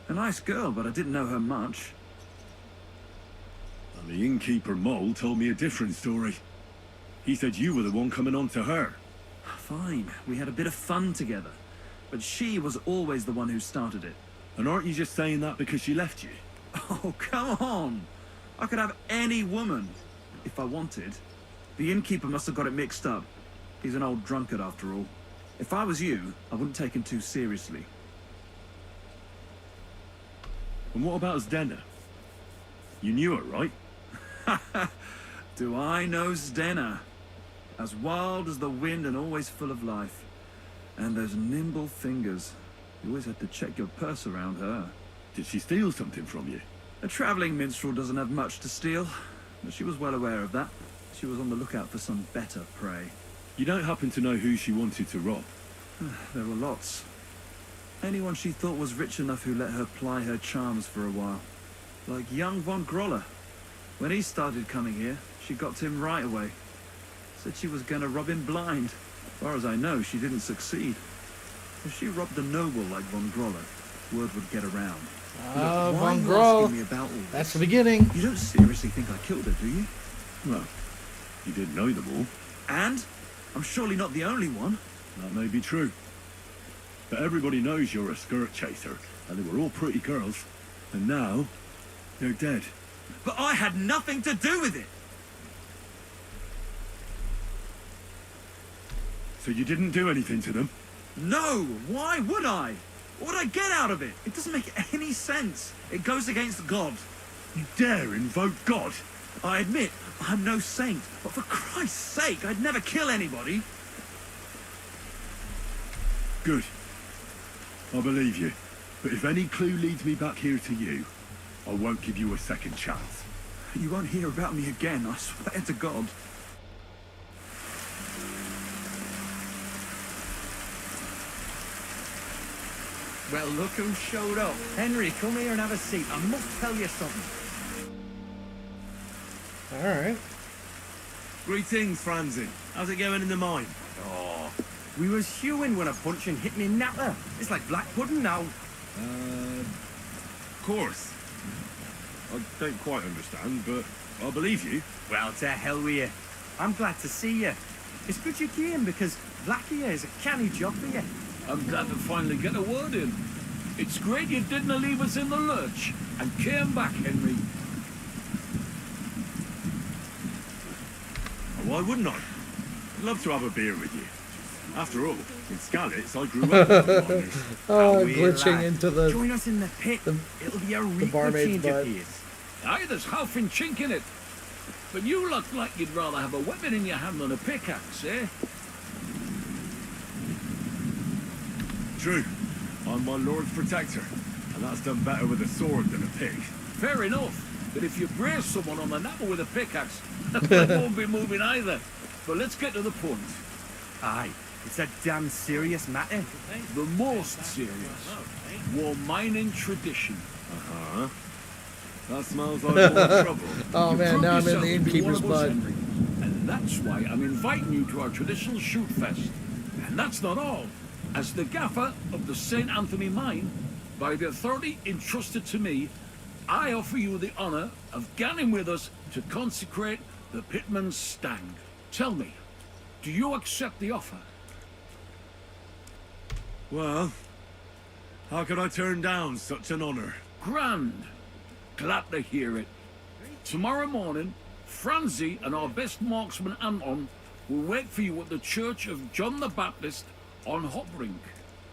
A nice girl, but I didn't know her much. And the innkeeper Mole told me a different story. He said you were the one coming on to her. Fine, we had a bit of fun together. But she was always the one who started it. And aren't you just saying that because she left you? Oh, come on! I could have any woman, if I wanted. The innkeeper must have got it mixed up. He's an old drunkard after all. If I was you, I wouldn't take him too seriously. And what about Zdena? You knew her, right? Do I know Zdena? As wild as the wind and always full of life. And those nimble fingers. You always had to check your purse around her. Did she steal something from you? A travelling minstrel doesn't have much to steal, but she was well aware of that. She was on the lookout for some better prey. You don't happen to know who she wanted to rob? There were lots. Anyone she thought was rich enough who let her ply her charms for a while. Like young von Groller. When he started coming here, she got to him right away. Said she was gonna rob him blind. As far as I know, she didn't succeed. If she robbed a noble like von Groller, word would get around. Ah, Why are von you Groll. asking me about all this? That's the beginning. You don't seriously think I killed her, do you? Well, you didn't know them all. And? I'm surely not the only one. That may be true. But everybody knows you're a skirt chaser, and they were all pretty girls. And now, they're dead. But I had nothing to do with it! So you didn't do anything to them? No! Why would I? What would I get out of it? It doesn't make any sense. It goes against God. You dare invoke God? I admit, I'm no saint, but for Christ's sake, I'd never kill anybody. Good. I believe you. But if any clue leads me back here to you, I won't give you a second chance. You won't hear about me again, I swear to God. Well, look who showed up. Henry, come here and have a seat. I must tell you something. Alright. Greetings, Franzen. How's it going in the mine? Oh, we was hewing when a punch and hit me natter. It's like black pudding now. Of course. I don't quite understand, but I believe you. Well, to hell with you. I'm glad to see you. It's good you came because Blackie here is a canny job for you. I'm glad to finally get a word in. It's great you didn't leave us in the lurch and came back, Henry. Why wouldn't I? I'd love to have a beer with you. After all, In Skalitz, I grew up with the miners. Oh, glitching into the Join us in the pit. It'll be a real barmaid's change of butt. pace. Aye, there's half and chink in it. But you look like you'd rather have a weapon in your hand than a pickaxe, eh? True. I'm my lord's protector, and that's done better with a sword than a pig. Fair enough. But if you brace someone on the knuckle with a pickaxe, they won't be moving either. But let's get to the point. Aye, it's a damn serious matter. The most serious. War mining tradition. Uh-huh. That smells like more trouble. Oh You man, prove now I'm in yourself the to be one innkeeper's of us, butt. Henry. And that's why I'm inviting you to our traditional shoot fest. And that's not all. As the gaffer of the St. Anthony mine, by the authority entrusted to me, I offer you the honor of ganning with us to consecrate the Pitman's Stag. Tell me, do you accept the offer? Well, how could I turn down such an honor? Grand. Glad to hear it. Tomorrow morning, Franzi and our best marksman Anton will wait for you at the Church of John the Baptist on Hopbrink.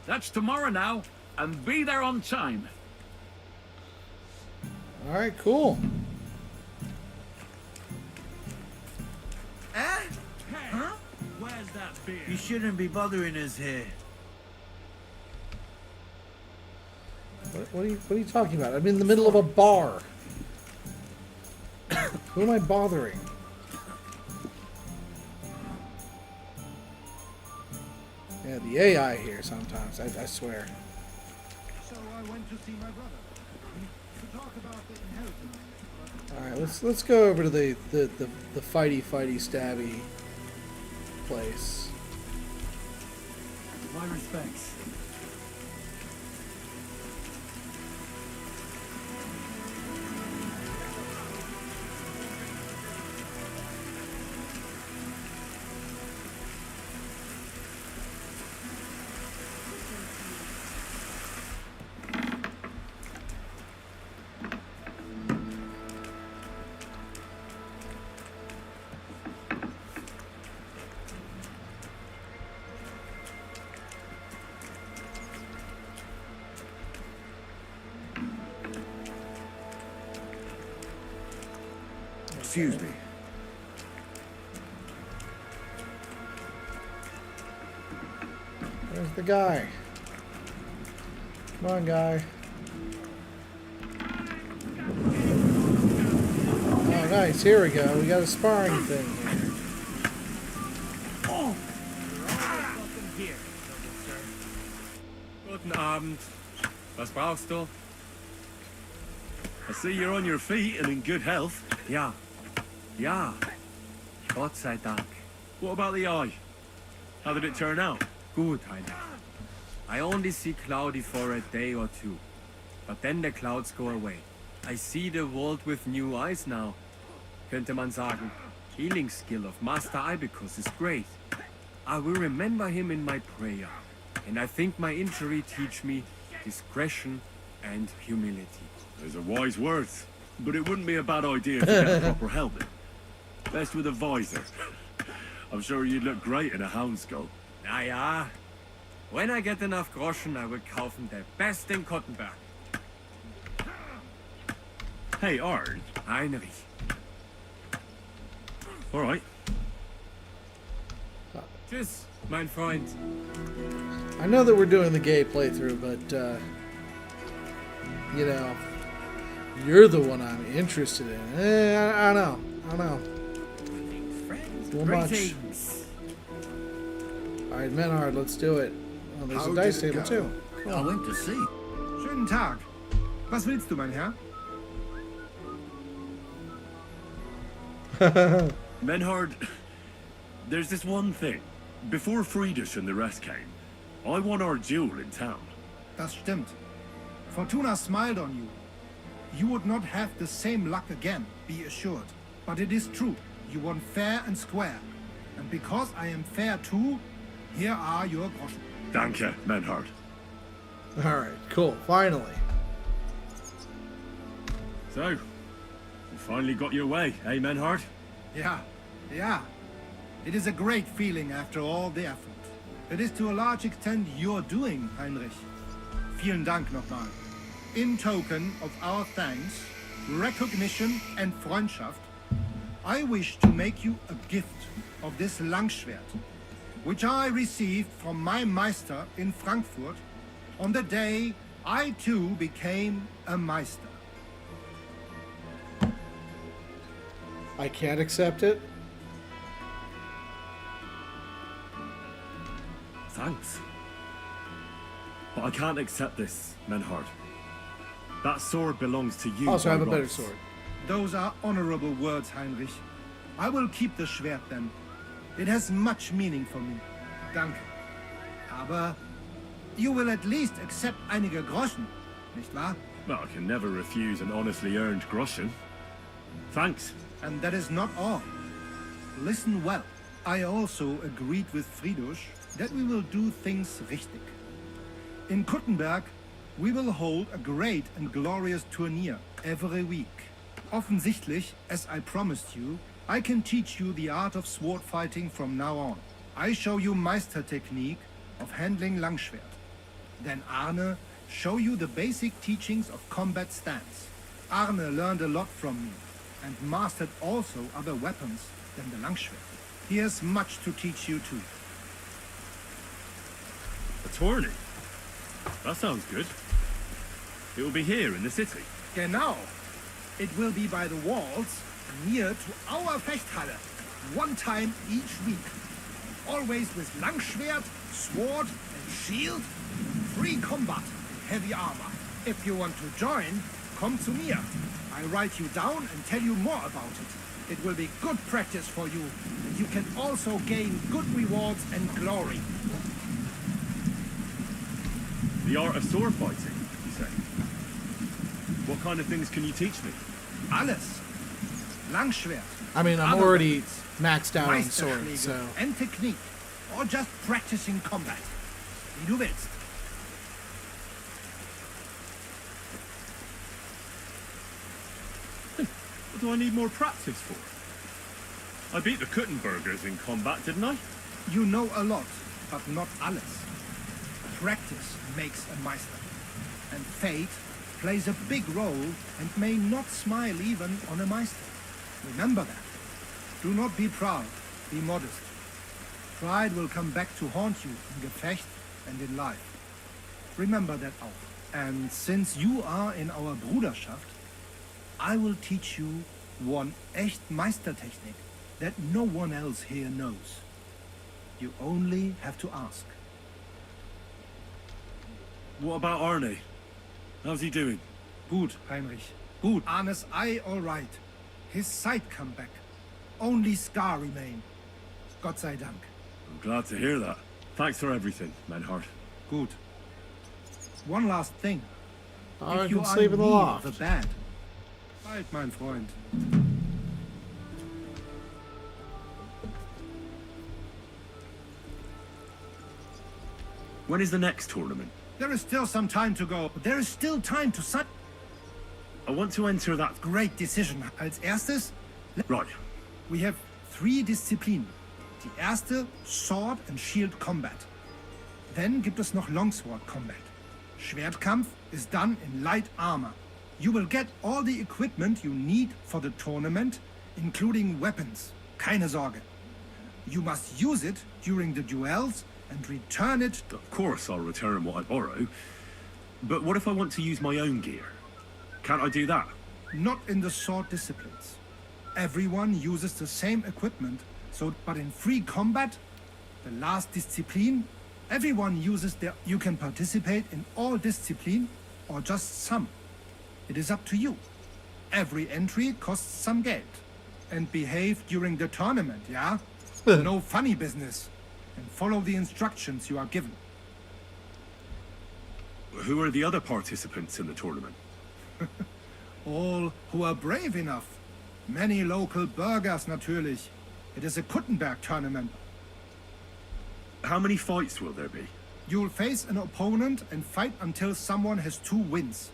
That's tomorrow now, and be there on time. All right, cool. Eh? Huh? Where's that beer? You shouldn't be bothering us here. What are you talking about? I'm in the middle of a bar. Who am I bothering? Yeah, the AI here sometimes, I swear. So I went to see my brother. To talk about the inheritance. Alright, let's go over to the fighty stabby place. My respects. Excuse me. Where's the guy? Come on, guy. Oh, nice. Here we go. We got a sparring thing here. Oh! Welcome here, noble sir. Guten Abend. Was brauchst du? I see you're on your feet and in good health. Ja. Ja. Gott sei Dank. What about the eye? How did it turn out? Gut, Heinrich. I only see cloudy for a day or two. But then the clouds go away. I see the world with new eyes now. Könnte man sagen, healing skill of Master Ibicus is great. I will remember him in my prayer. And I think my injury teach me discretion and humility. Those are wise words, but it wouldn't be a bad idea to get a proper helmet. Best with a visor. I'm sure you'd look great in a hound skull. Na ja. When I get enough Groschen, I will kaufen der Best in Kottenberg. Hey, Arn. Heinrich. All right. Tschüss, mein Freund. I know that we're doing the gay playthrough, but, you know, you're the one I'm interested in. I don't know. A little much. Greetings. Alright, Menhard, let's do it. Oh, there's How a dice did it table, go? too. I went to see. Schönen Tag. Was willst du, mein Herr? Menhard, there's this one thing. Before Friedrich and the rest came, I won our duel in town. Das stimmt. Fortuna smiled on you. You would not have the same luck again, be assured. But it is true. You won fair and square. And because I am fair too, here are your groschen. Danke, Menhard. Alright, cool. Finally. So, you finally got your way, eh, Menhard? Yeah. It is a great feeling after all the effort. It is to a large extent your doing, Heinrich. Vielen Dank nochmal. In token of our thanks, recognition and Freundschaft, I wish to make you a gift of this Langschwert, which I received from my Meister in Frankfurt on the day I too became a Meister. I can't accept it. Thanks. But I can't accept this, Menhard. That sword belongs to you. Also, I by have a better rights. sword. Those are honorable words, Heinrich. I will keep the Schwert then. It has much meaning for me. Danke. Aber you will at least accept einige Groschen, nicht wahr? Well, I can never refuse an honestly earned groschen. Thanks. And that is not all. Listen well. I also agreed with Friedrich that we will do things richtig. In Kuttenberg, we will hold a great and glorious tourney every week. Offensichtlich, as I promised you, I can teach you the art of sword fighting from now on. I show you Meistertechnique of handling Langschwert. Then Arne show you the basic teachings of combat stance. Arne learned a lot from me and mastered also other weapons than the Langschwert. He has much to teach you too. A tourney? That sounds good. It will be here in the city. Genau. It will be by the walls near to our Fechthalle, one time each week. Always with Langschwert, sword and shield, free combat and heavy armor. If you want to join, come to me. I write you down and tell you more about it. It will be good practice for you, and you can also gain good rewards and glory. The art of sword fighting, you say? What kind of things can you teach me? Alles. Langschwert. I mean, I'm other already weapons, maxed out on sword, Meisterschläge so... and technique, or just practicing combat. Wie du willst. What do I need more practice for? I beat the Kuttenbergers in combat, didn't I? You know a lot, but not alles. Practice makes a Meister. And fate plays a big role and may not smile even on a Meister. Remember that. Do not be proud, be modest. Pride will come back to haunt you in Gefecht and in life. Remember that auch. And since you are in our Bruderschaft, I will teach you one echt Meistertechnik that no one else here knows. You only have to ask. What about Arne? How's he doing? Gut, Heinrich. Gut. Arne's eye all right. His sight come back. Only scar remain. Gott sei Dank. I'm glad to hear that. Thanks for everything, Menhard. Gut. One last thing. I If you can are sleep in the need loft. the bad, bald, mein Freund. When is the next tournament? There is still some time to go. There is still time to sign. I want to enter that... Great decision. Als erstes, Right. we have 3 Disziplinen. Die erste, Sword and Shield Combat. Then gibt es noch Longsword Combat. Schwertkampf is done in light armor. You will get all the equipment you need for the tournament, including weapons. Keine Sorge. You must use it during the duels and return it. Of course I'll return what I borrow. But what if I want to use my own gear? Can't I do that? Not in the sword disciplines. Everyone uses the same equipment, but in free combat, the last discipline, everyone uses their... You can participate in all discipline or just some. It is up to you. Every entry costs some Geld. And behave during the tournament, yeah? No funny business. And follow the instructions you are given. Who are the other participants in the tournament? All who are brave enough. Many local burghers, natürlich. It is a Kuttenberg tournament. How many fights will there be? You'll face an opponent and fight until someone has 2 wins.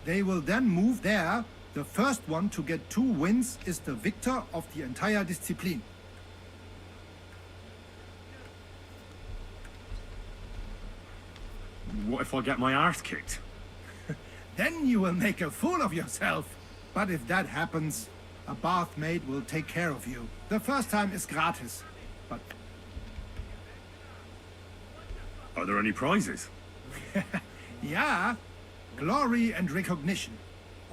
They will then move there. The first one to get 2 wins is the victor of the entire discipline. what if I get my arse kicked? Then you will make a fool of yourself. But if that happens, a bath maid will take care of you. The first time is gratis. But Are there any prizes? yeah, glory and recognition.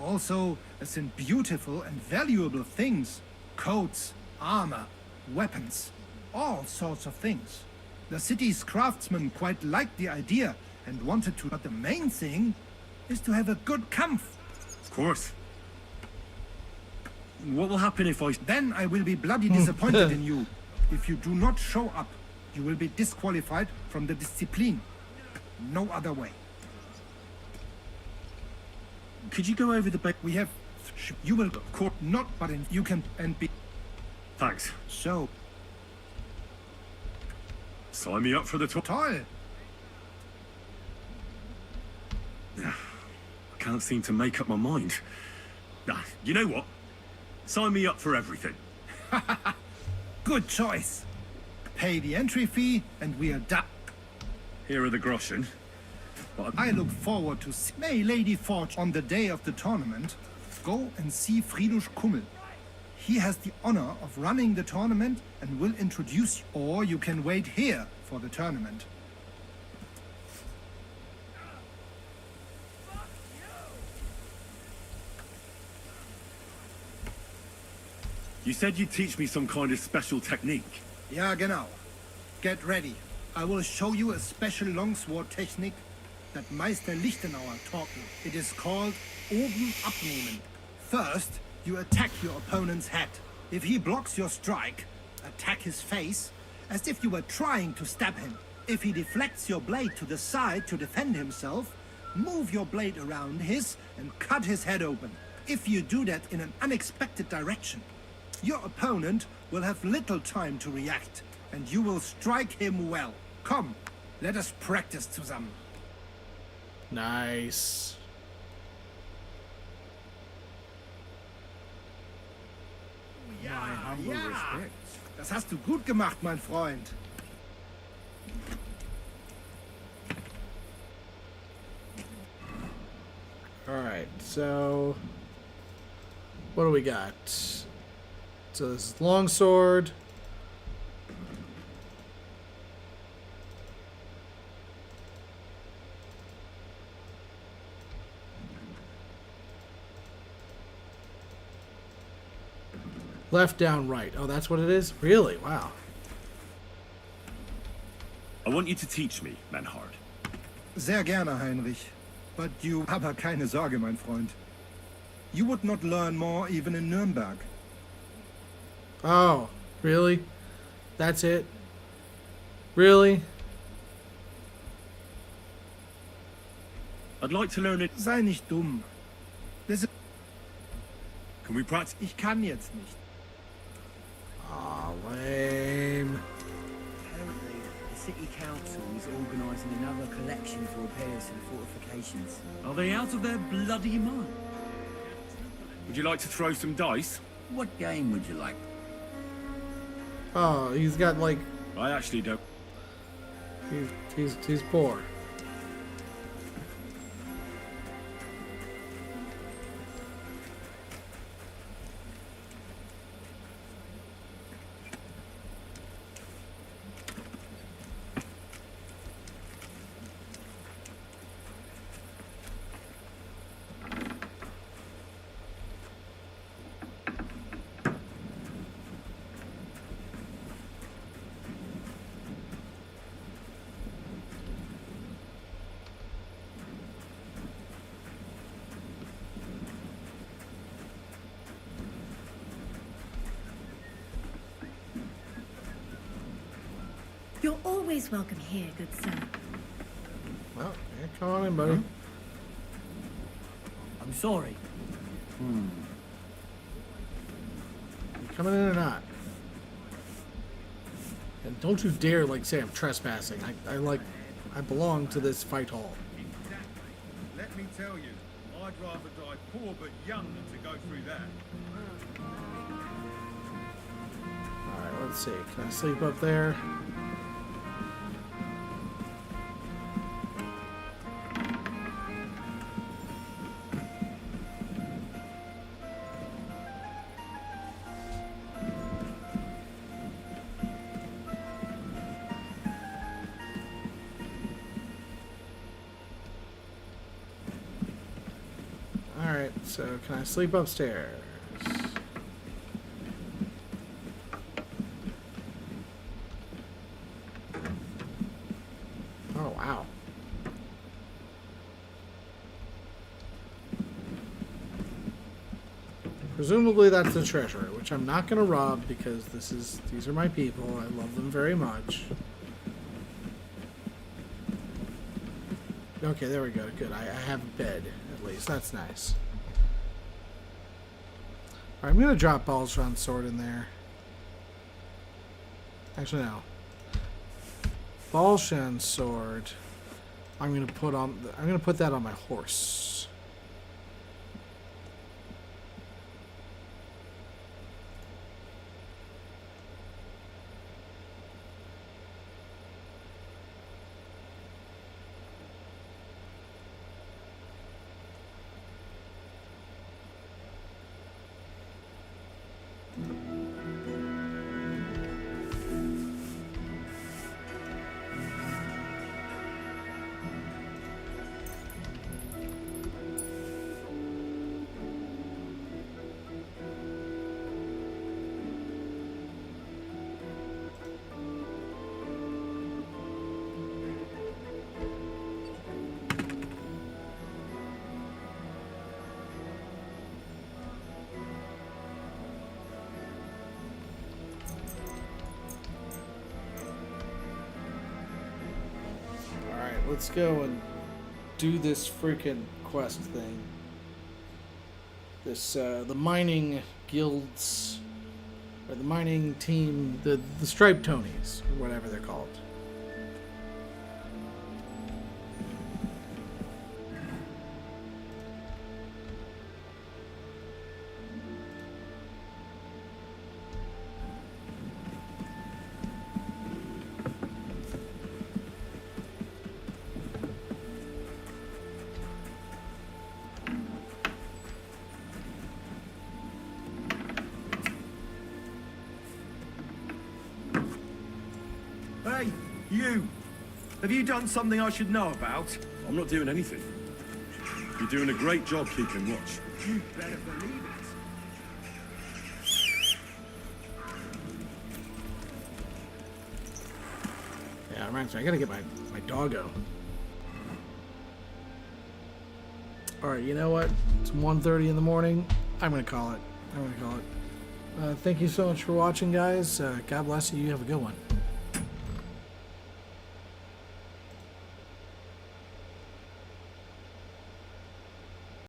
Also, some beautiful and valuable things. Coats, armor, weapons, all sorts of things. The city's craftsmen quite liked the idea and wanted to, but the main thing is to have a good kampf. Of course. What will happen if I... Then I will be bloody disappointed in you. If you do not show up, you will be disqualified from the discipline. No other way. Could you go over the... We have... You will... Not, but in... You can... And be... Thanks. So... Sign me up for the tour. Toll! I can't seem to make up my mind. You know what? Sign me up for everything. Good choice. Pay the entry fee and we are done. Here are the groschen. I look forward to May Lady Forge on the day of the tournament. Go and see Friedrich Kummel. He has the honor of running the tournament and will introduce you. Or you can wait here for the tournament. You said you'd teach me some kind of special technique. Ja, genau. Get ready. I will show you a special longsword technique that Meister Lichtenauer taught me. It is called Oben abnehmen. First, you attack your opponent's head. If he blocks your strike, attack his face as if you were trying to stab him. If he deflects your blade to the side to defend himself, move your blade around his and cut his head open. If you do that in an unexpected direction, your opponent will have little time to react, and you will strike him well. Come, let us practice zusammen. Nice. Ja, ja. Das hast du gut gemacht, mein Freund. Alright, so... What do we got? So this is longsword. Left, down, right. Oh, that's what it is? Really? Wow. I want you to teach me, Menhard. Sehr gerne, Heinrich. But you... Aber keine Sorge, mein Freund. You would not learn more even in Nuremberg. Oh, really? That's it? Really? I'd like to learn it. Sei nicht dumm. Can we practice? Ich kann jetzt nicht. Aw, lame. Apparently, the city council is organising another collection for repairs to the fortifications. Are they out of their bloody mind? Would you like to throw some dice? What game would you like? Oh, he's got like... I actually don't. He's poor. You're always welcome here, good sir. Well, yeah, come on in, buddy. I'm sorry. You coming in or not? And don't you dare like say I'm trespassing. I belong to this fight hall. Let me tell you, I'd rather die poor but young than to go through that. Alright, let's see. Can I sleep up there? Alright, so can I sleep upstairs? Oh, wow. Presumably that's the treasurer, which I'm not going to rob because these are my people. I love them very much. Okay, there we go. Good. I have a bed, at least. That's nice. Alright, I'm going to drop Balshan's sword in there. Actually, no. Balshan's sword, I'm going to put that on my horse. Let's go and do this freaking quest thing. This, the mining guilds, or the mining team, the striped Tonys, or whatever they're called. Hey, you! Have you done something I should know about? I'm not doing anything. You're doing a great job keeping watch. You better believe it. Yeah, reminds me, I gotta get my doggo. Alright, you know what? It's 1:30 in the morning. I'm gonna call it. Thank you so much for watching, guys. God bless you. You have a good one.